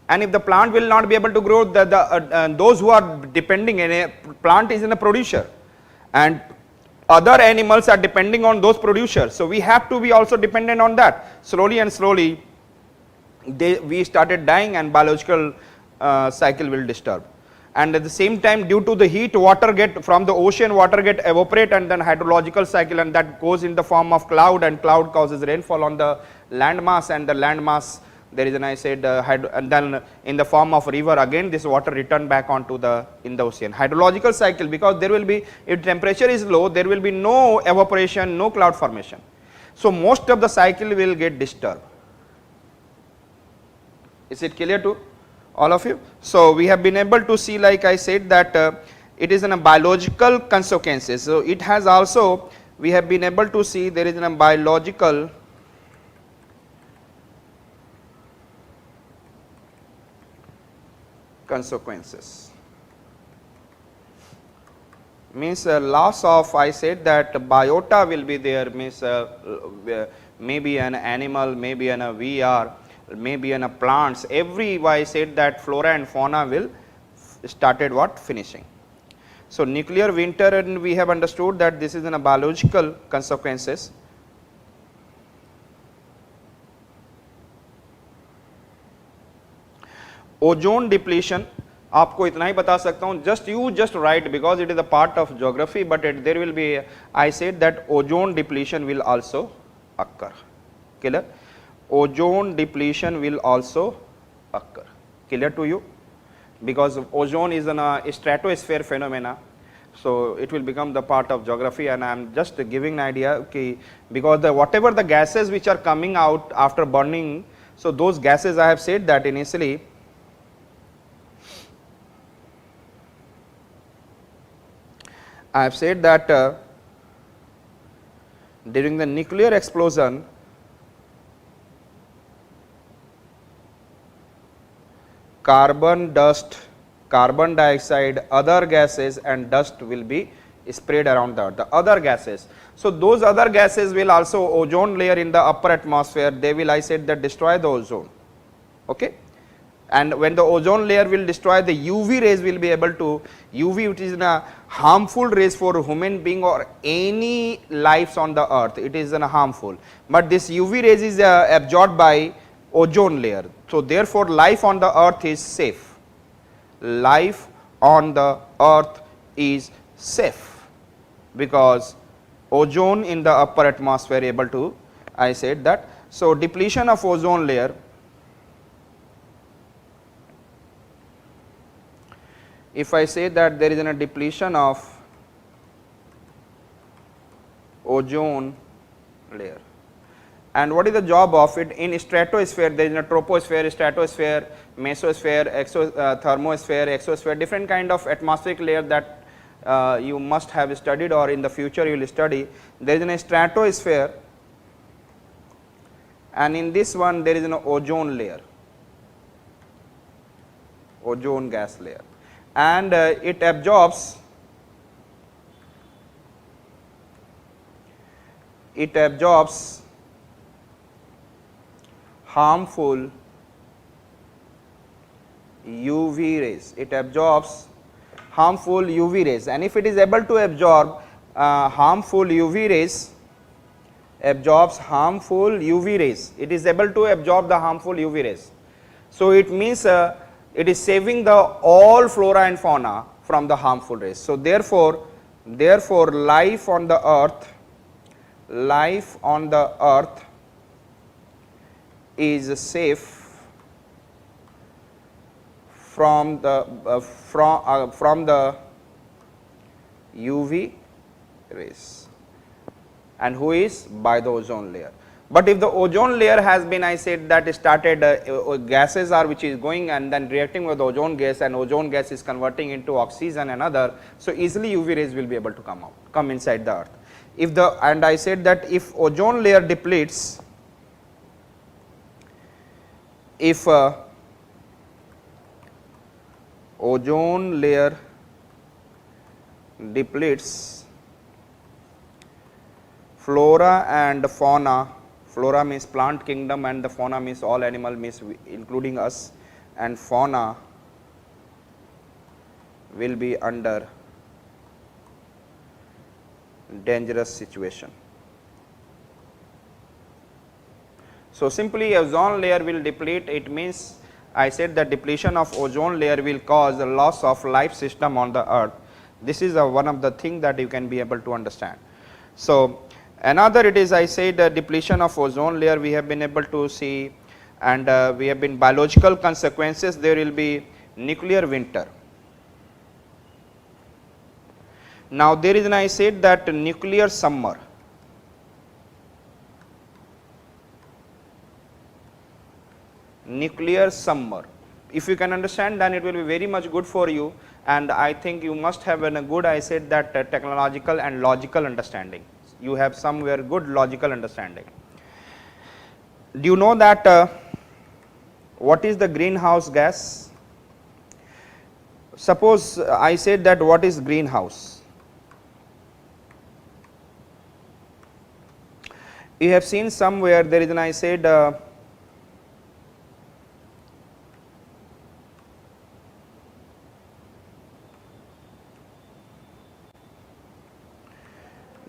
And if the plant will not be able to grow, those who are depending, in a plant is in a producer, and other animals are depending on those producers. So we have to be also dependent on that. Slowly and slowly we started dying, and biological cycle will disturb. And at the same time, due to the heat, water get from the ocean, water get evaporate, and then hydrological cycle, and that goes in the form of cloud, and cloud causes rainfall on the land mass, and the land mass, there is an, I said, and then in the form of river, again this water return back onto the in the ocean. Hydrological cycle, because there will be, if temperature is low, there will be no evaporation, no cloud formation. So most of the cycle will get disturbed. Is it clear to all of you? So we have been able to see, like I said, that it is in a biological consequences. So it has also, we have been able to see there is a biological consequences. Means loss of, I said that biota will be there, means maybe an animal, maybe an a VR, maybe in a plants, every, I said that flora and fauna will started what? Finishing. So nuclear winter, and we have understood that this is in a biological consequences. Ozone depletion, आपको इतना ही बता सकता हूँ, just write because it is a part of geography, but there will be, I said that ozone depletion will also occur. Clear? Ozone depletion will also occur. Clear to you? Because ozone is a stratosphere phenomena, so it will become the part of geography, and I am just giving an idea, okay, because whatever the gases which are coming out after burning, so those gases I have said that initially, I have said that during the nuclear explosion, carbon dust, carbon dioxide, other gases and dust will be spread around the other gases. So those other gases will also, ozone layer in the upper atmosphere, they will, I said that, destroy the ozone. Okay? And when the ozone layer will destroy, the UV rays will be able to, UV, which is a harmful rays for human being or any lives on the earth, it is harmful. But this UV rays is absorbed by ozone layer. So therefore life on the earth is safe. Life on the earth is safe because ozone in the upper atmosphere able to, I said that. So depletion of ozone layer, if I say that there is a depletion of ozone layer, and what is the job of it? In stratosphere, there is a troposphere, stratosphere, mesosphere, thermosphere, exosphere, different kind of atmospheric layer that you must have studied, or in the future you will study. There is a stratosphere, and in this one there is an ozone layer, ozone gas layer, and it absorbs harmful UV rays. It absorbs harmful UV rays, and if it is able to absorb harmful UV rays, absorbs harmful UV rays, it is able to absorb the harmful UV rays. So it means it is saving the all flora and fauna from the harmful rays. So therefore life on the earth life on the earth is safe from the UV rays, and who is by the ozone layer. But if the ozone layer has been, I said that started gases are which is going and then reacting with ozone gas, and ozone gas is converting into oxygen and other, so easily UV rays will be able to come inside the earth. If the, and I said that if ozone layer depletes, if ozone layer depletes, flora and fauna, flora means plant kingdom and the fauna means all animal means including us, and fauna will be under dangerous situation. So simply ozone layer will deplete, it means I said that depletion of ozone layer will cause the loss of life system on the earth. This is one of the thing that you can be able to understand. So another it is, I said depletion of ozone layer we have been able to see, and we have been biological consequences, there will be nuclear winter. Now there is an, I said that nuclear summer. Nuclear summer. If you can understand, then it will be very much good for you, and I think you must have a good, I said that technological and logical understanding. You have somewhere good logical understanding. Do you know that what is the greenhouse gas? Suppose I said that what is greenhouse? You have seen somewhere there is an, I said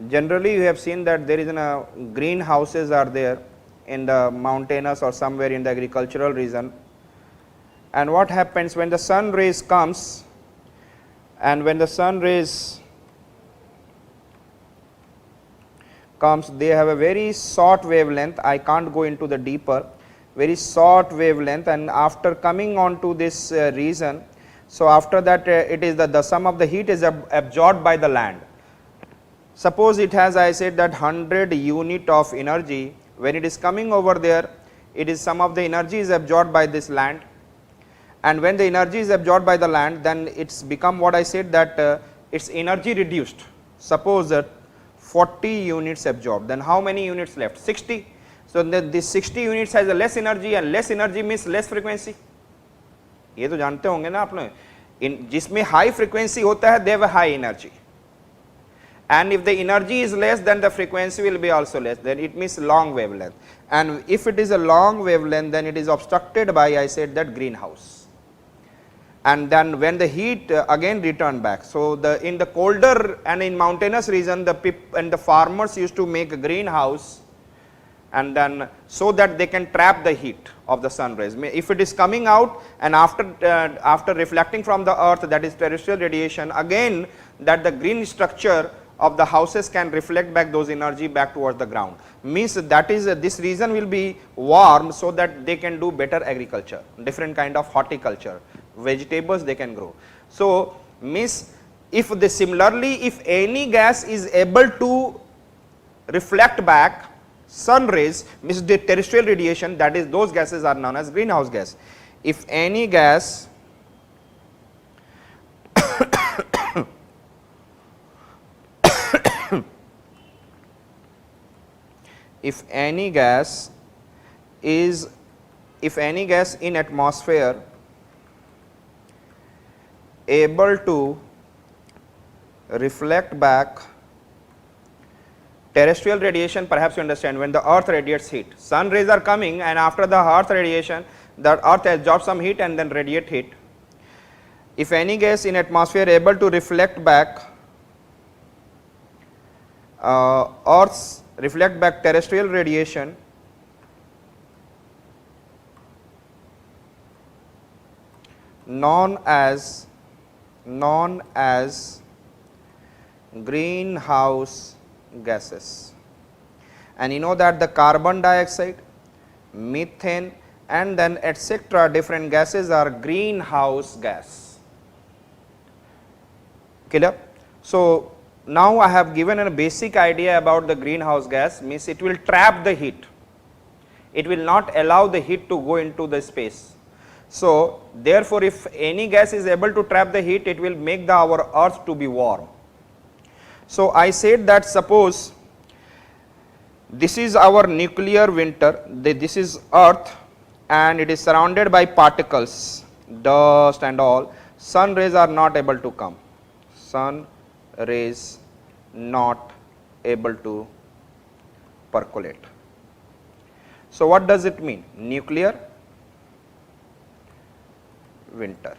generally you have seen that there is a greenhouses are there in the mountainous or somewhere in the agricultural region, and what happens when the sun rays comes, and when the sun rays comes, they have a very short wavelength, I can't go into the deeper, very short wavelength, and after coming on to this region, so after that it is the sum of the heat is absorbed by the land. Suppose it has, I said that 100 unit of energy, when it is coming over there, it is some of the energy is absorbed by this land, and when the energy is absorbed by the land, then it's become what I said that its energy reduced. Suppose that 40 units absorbed, then how many units left? 60. So this 60 units has a less energy, and less energy means less frequency. ये तो जानते होंगे ना आपने, जिसमें high frequency होता है, they have a high energy. And if the energy is less, then the frequency will be also less, then it means long wavelength, and if it is a long wavelength, then it is obstructed by, I said that greenhouse, and then when the heat again return back. So the in the colder and in mountainous region, the farmers used to make a greenhouse, and then so that they can trap the heat of the sun rays. If it is coming out and after reflecting from the earth, that is terrestrial radiation, again that the green structure of the houses can reflect back those energy back towards the ground, means that is this region will be warm, so that they can do better agriculture, different kind of horticulture, vegetables they can grow. So means if they similarly, if any gas is able to reflect back sun rays, means the terrestrial radiation, that is those gases are known as greenhouse gas. If any gas if any gas in atmosphere able to reflect back terrestrial radiation, perhaps you understand, when the earth radiates heat, sun rays are coming, and after the earth radiation, the earth absorbs some heat and then radiate heat. If any gas in atmosphere able to reflect back terrestrial radiation, known as greenhouse gases. and you know that the carbon dioxide, methane, and then etc. different gases are greenhouse gas. Clear? So now I have given a basic idea about the greenhouse gas, means it will trap the heat. It will not allow the heat to go into the space. So therefore, if any gas is able to trap the heat, it will make our earth to be warm. So I said that suppose this is our nuclear winter, this is earth and it is surrounded by particles, dust and all. Sun rays are not able to come. Sun rays not able to percolate. So what does it mean? Nuclear winter.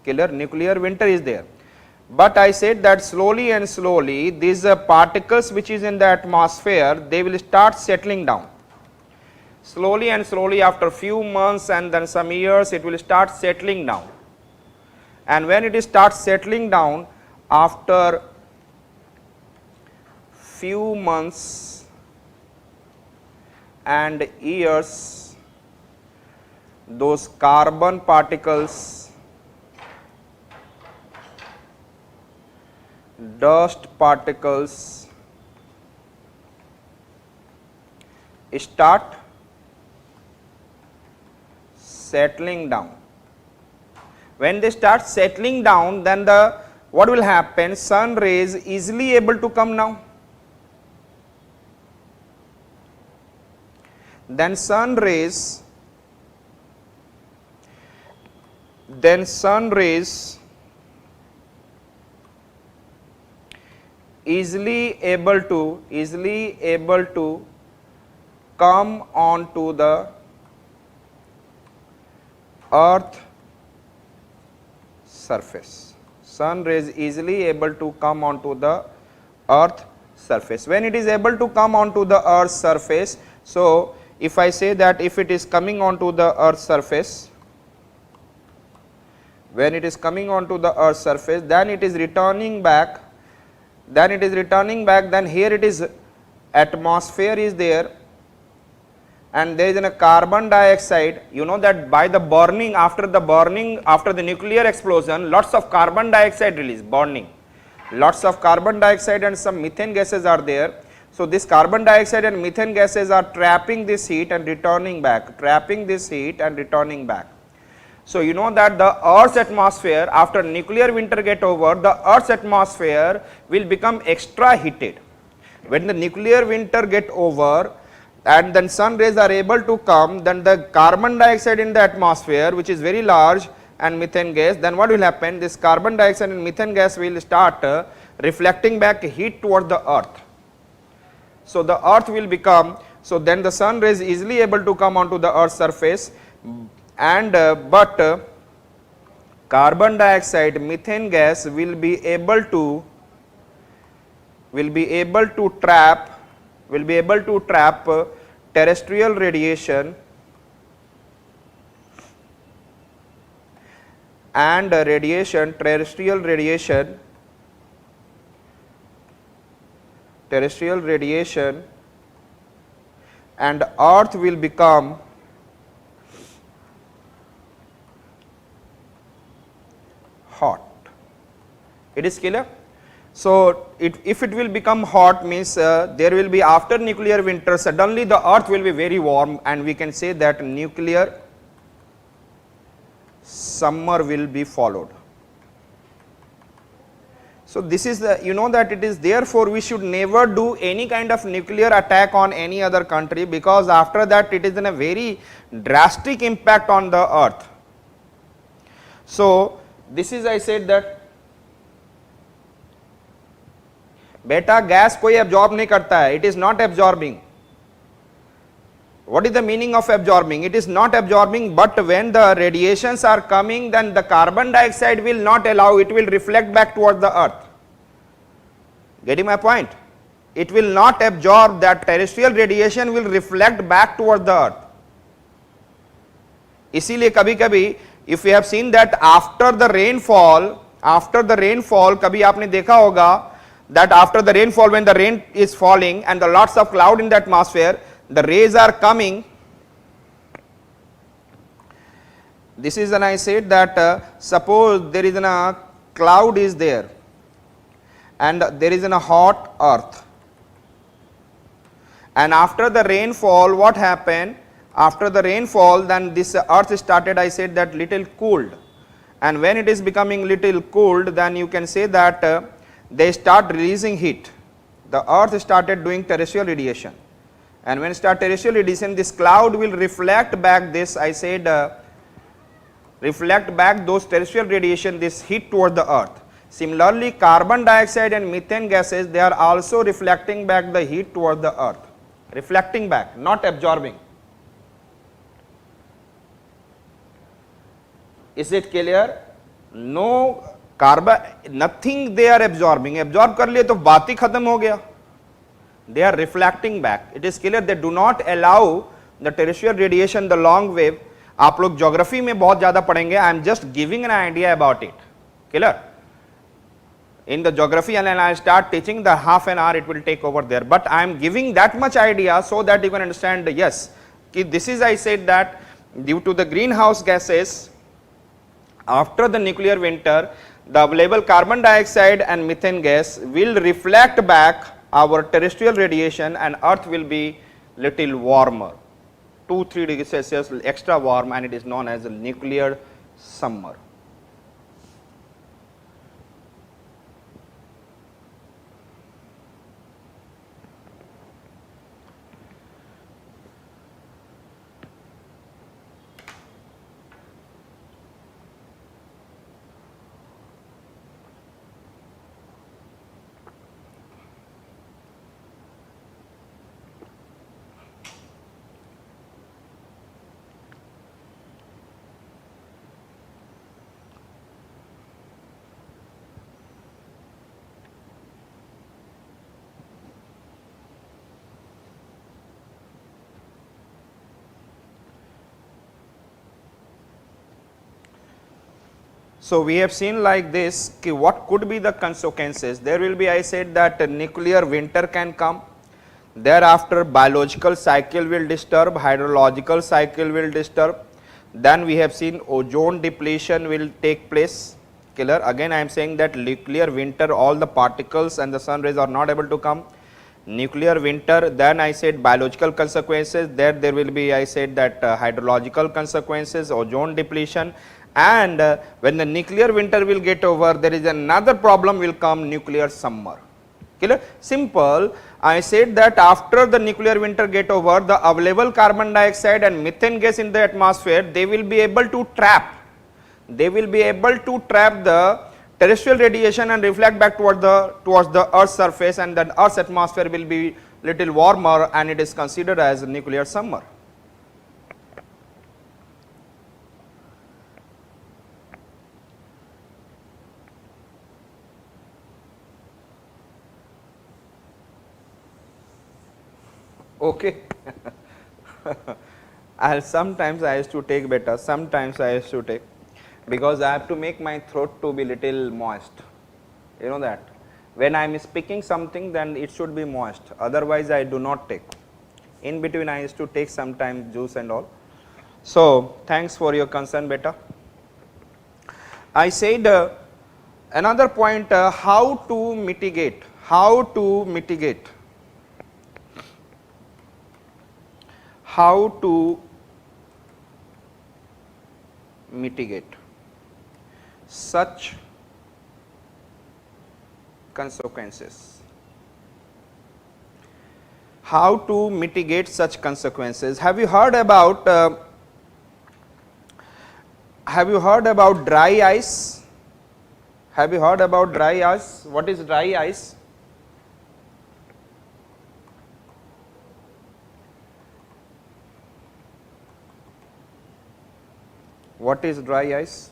Clear? Nuclear winter is there. But I said that slowly and slowly these particles which is in the atmosphere, they will start settling down. Slowly and slowly, after few months and then some years, it will start settling down. And when it starts settling down, after few months and years, those carbon particles, dust particles start settling down. When they start settling down, then what will happen? Sun rays easily able to come now. Then sun rays easily able to come onto the earth surface. Sun rays easily able to come onto the earth surface. When it is able to come onto the earth surface, so if I say that if it is coming onto the earth surface, when it is coming onto the earth surface, then it is returning back, then here it is atmosphere is there, and there is a carbon dioxide. You know that by the burning, after the nuclear explosion, lots of carbon dioxide release, burning. Lots of carbon dioxide and some methane gases are there. So this carbon dioxide and methane gases are trapping this heat and returning back, So you know that the Earth's atmosphere, after nuclear winter get over, the Earth's atmosphere will become extra heated. When the nuclear winter get over, and then sun rays are able to come, then the carbon dioxide in the atmosphere, which is very large, and methane gas, then what will happen? This carbon dioxide and methane gas will start reflecting back heat towards the earth. So the earth will become, so then the sun rays easily able to come onto the earth's surface, and but carbon dioxide, methane gas will be able to trap terrestrial radiation and terrestrial radiation, and earth will become hot. It is clear? So if it will become hot, means there will be, after nuclear winter, suddenly the earth will be very warm, and we can say that nuclear summer will be followed. So this is the, you know that it is, therefore we should never do any kind of nuclear attack on any other country, because after that it is in a very drastic impact on the earth. So this is, I said that बेटा gas कोई absorb नहीं करता है, it is not absorbing. What is the meaning of absorbing? It is not absorbing, but when the radiations are coming, then the carbon dioxide will not allow, it will reflect back towards the earth. Getting my point? It will not absorb, that terrestrial radiation will reflect back towards the earth. इसीलिए कभी कभी, if you have seen that after the rainfall, कभी आपने देखा होगा, that after the rainfall, when the rain is falling and the lots of cloud in the atmosphere, the rays are coming. This is when I said that suppose there is a cloud is there and there is a hot earth, and after the rainfall what happened? After the rainfall, then this earth started, I said that little cooled, and when it is becoming little cooled, then you can say that they start releasing heat. The earth started doing terrestrial radiation, and when start terrestrial radiation, this cloud will reflect back this, I said reflect back those terrestrial radiation, this heat toward the earth. Similarly, carbon dioxide and methane gases, they are also reflecting back the heat toward the earth, reflecting back, not absorbing. Is it clear? No carbon, nothing they are absorbing. Absorb कर लिए तो बात ही खत्म हो गया. They are reflecting back. It is clear they do not allow the terrestrial radiation, the long wave. आप लोग geography में बहुत ज़्यादा पढ़ेंगे. I am just giving an idea about it. Clear? In the geography, and I start teaching, the half an hour it will take over there. But I am giving that much idea so that you can understand. Yes, this is, I said that due to the greenhouse gases, after the nuclear winter, the available carbon dioxide and methane gas will reflect back our terrestrial radiation, and earth will be little warmer, 2-3 degrees Celsius extra warm, and it is known as a nuclear summer. So we have seen like this, what could be the consequences. There will be, I said that nuclear winter can come, thereafter biological cycle will disturb, hydrological cycle will disturb, then we have seen ozone depletion will take place. Killer, again I am saying that nuclear winter, all the particles and the sun rays are not able to come. Nuclear winter, then I said biological consequences, there will be, I said that hydrological consequences, ozone depletion. And when the nuclear winter will get over, there is another problem will come, nuclear summer. Clear? Simple. I said that after the nuclear winter get over, the available carbon dioxide and methane gas in the atmosphere, they will be able to trap. They will be able to trap the terrestrial radiation and reflect back towards the Earth's surface, and then Earth's atmosphere will be little warmer, and it is considered as a nuclear summer. Okay. Sometimes I used to take better, sometimes I used to take, because I have to make my throat to be little moist. You know that. When I am speaking something, then it should be moist, otherwise I do not take. In between I used to take sometimes juice and all. So thanks for your concern, beta. I said another point, how to mitigate. How to mitigate. How to mitigate such consequences. How to mitigate such consequences. Have you heard about dry ice? Have you heard about dry ice? What is dry ice? What is dry ice?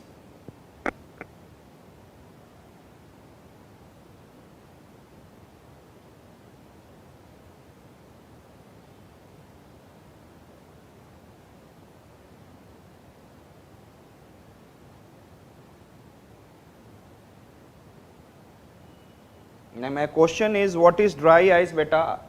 Now my question is, what is dry ice, beta?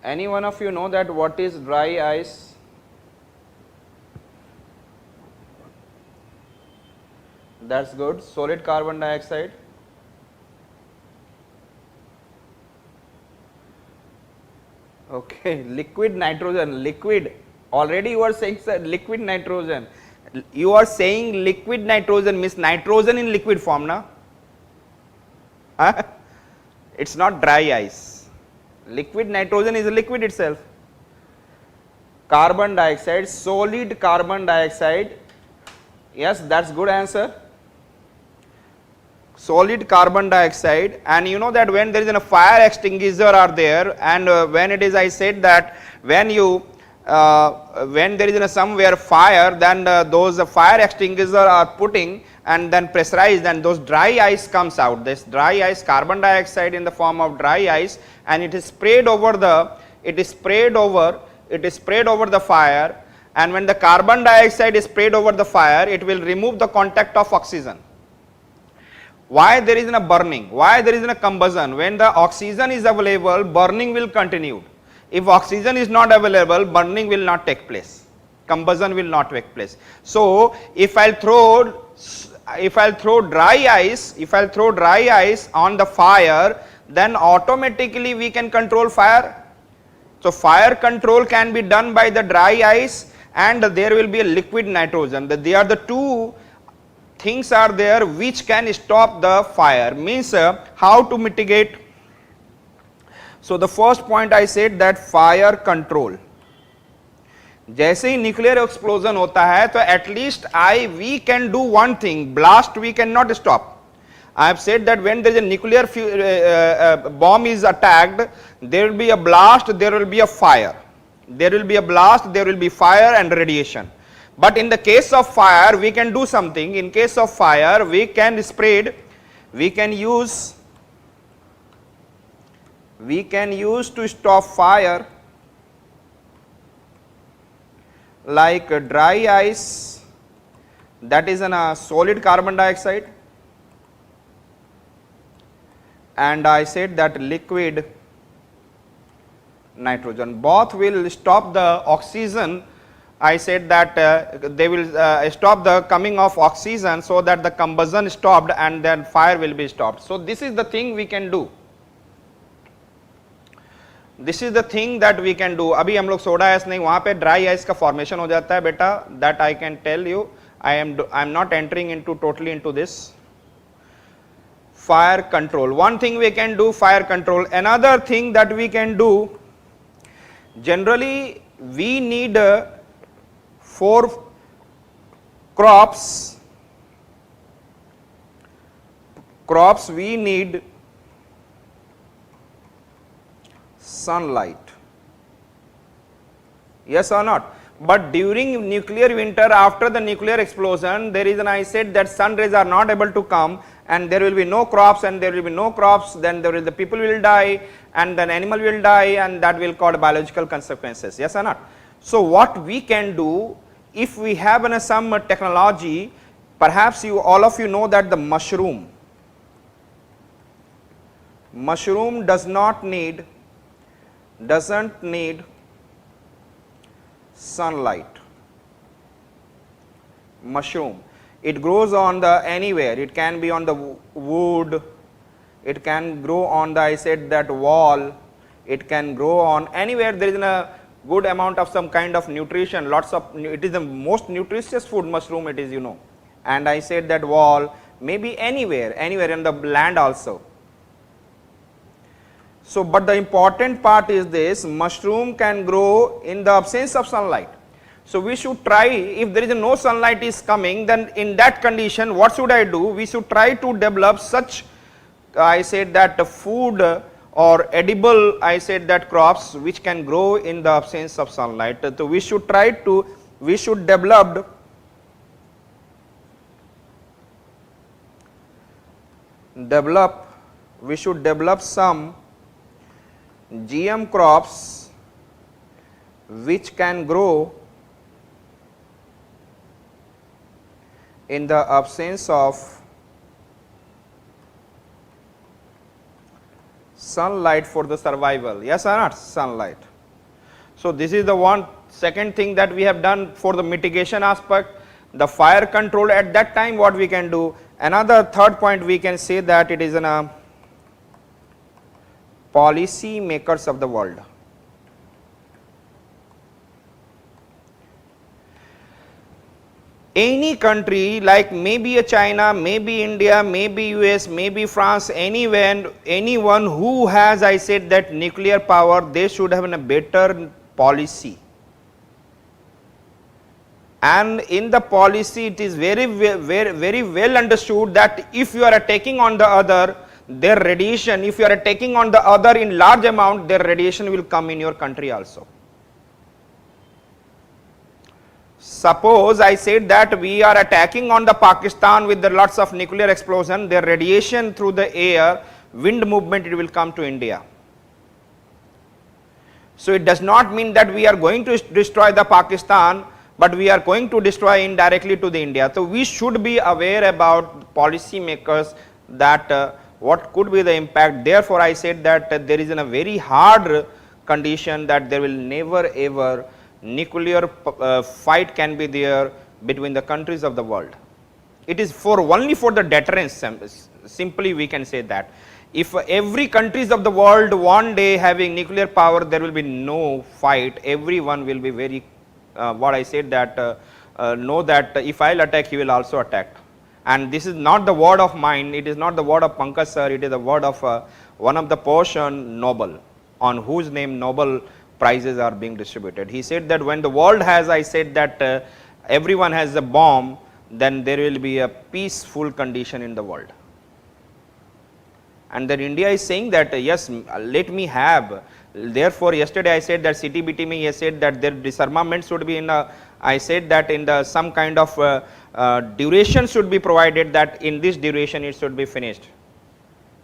Any one of you know that what is dry ice? That's good. Solid carbon dioxide. Okay, liquid nitrogen, liquid. Already you are saying, sir, liquid nitrogen. You are saying liquid nitrogen means nitrogen in liquid form, na? Huh? It's not dry ice. Liquid nitrogen is a liquid itself. Carbon dioxide, solid carbon dioxide. Yes, that's good answer. Solid carbon dioxide, and you know that when there is a fire extinguisher are there, and when it is, I said that when you when there is somewhere fire, then those fire extinguisher are putting and then pressurized, and those dry ice comes out. This dry ice, carbon dioxide in the form of dry ice, and it is sprayed over the the fire, and when the carbon dioxide is sprayed over the fire, it will remove the contact of oxygen. Why there is a burning? Why there is a combustion? When the oxygen is available, burning will continue. If oxygen is not available, burning will not take place. Combustion will not take place. So if I'll throw dry ice on the fire, then automatically we can control fire. So fire control can be done by the dry ice, and there will be a liquid nitrogen. They are the two things are there which can stop the fire. Means how to mitigate. So the first point I said that fire control. जैसे ही nuclear explosion होता है तो at least we can do one thing, blast we cannot stop. I have said that when there is a nuclear bomb is attacked, there will be a blast, there will be a fire. There will be a blast, there will be fire and radiation. But in the case of fire, we can do something. In case of fire, we can use to stop fire like dry ice, that is a solid carbon dioxide, and I said that liquid nitrogen. Both will stop the oxygen. I said that they will stop the coming of oxygen, so that the combustion stopped and then fire will be stopped. So this is the thing we can do. This is the thing that we can do. अभी हम लोग soda ice नहीं, वहाँ पे dry ice का formation हो जाता है बेटा. That I can tell you. I am not entering into totally into this. Fire control. One thing we can do, fire control. Another thing that we can do, generally we need for crops we need sunlight. Yes or not? But during nuclear winter, after the nuclear explosion, there is I said that sun rays are not able to come, and there will be no crops, and there will be no crops, then there will the people will die, and then animal will die, and that will cause biological consequences. Yes or not? So what we can do, if we have some technology, perhaps all of you know that the mushroom doesn't need sunlight. Mushroom, it grows on the anywhere. It can be on the wood, it can grow on the I said that wall, it can grow on anywhere. There is a good amount of some kind of nutrition, lots of, it is the most nutritious food, mushroom it is, you know. And I said that wall, maybe anywhere in the land also. So but the important part is this, mushroom can grow in the absence of sunlight. So we should try, if there is no sunlight is coming, then in that condition what should I do? We should try to develop such, I said that food or edible, I said that crops which can grow in the absence of sunlight. So we should develop some GM crops which can grow in the absence of sunlight for the survival. Yes or not? Sunlight. So, this is the one second thing that we have done for the mitigation aspect. The fire control at that time, what we can do. Another third point, we can say that it is in a policy makers of the world. Any country like maybe a China, maybe India, maybe US, maybe France, anyone who has, I said that nuclear power, they should have a better policy. And in the policy, it is very well understood that if you are attacking on the other, their radiation, if you are attacking on the other in large amount, their radiation will come in your country also. Suppose I said that we are attacking on the Pakistan with the lots of nuclear explosion, their radiation through the air, wind movement, it will come to India. So it does not mean that we are going to destroy the Pakistan, but we are going to destroy indirectly to the India. So we should be aware about policy makers that what could be the impact. Therefore I said that there is a very hard condition that there will never ever nuclear fight can be there between the countries of the world. It is only for the deterrence, simply we can say that. If every countries of the world one day having nuclear power, there will be no fight, everyone will be very, what I said that, know that if I will attack, he will also attack. And this is not the word of mine, it is not the word of Pankaj sir, it is the word of one of the Persian Nobel, on whose name Nobel prizes are being distributed. He said that when the world has, I said that everyone has a bomb, then there will be a peaceful condition in the world. And then India is saying that yes, let me have. Therefore, yesterday I said that CTBT me, he said that their disarmament should be in a, I said that in the some kind of duration should be provided, that in this duration it should be finished.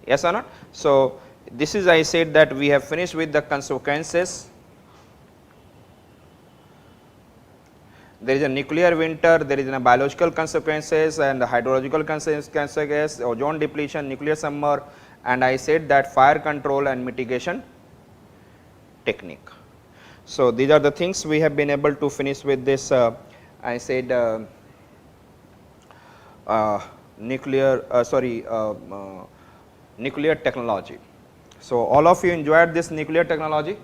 Yes or not? So this is, I said that we have finished with the consequences. There is a nuclear winter, there is a biological consequences and hydrological consequences, ozone depletion, nuclear summer, and I said that fire control and mitigation technique. So these are the things we have been able to finish with this, I said nuclear technology. So all of you enjoyed this nuclear technology?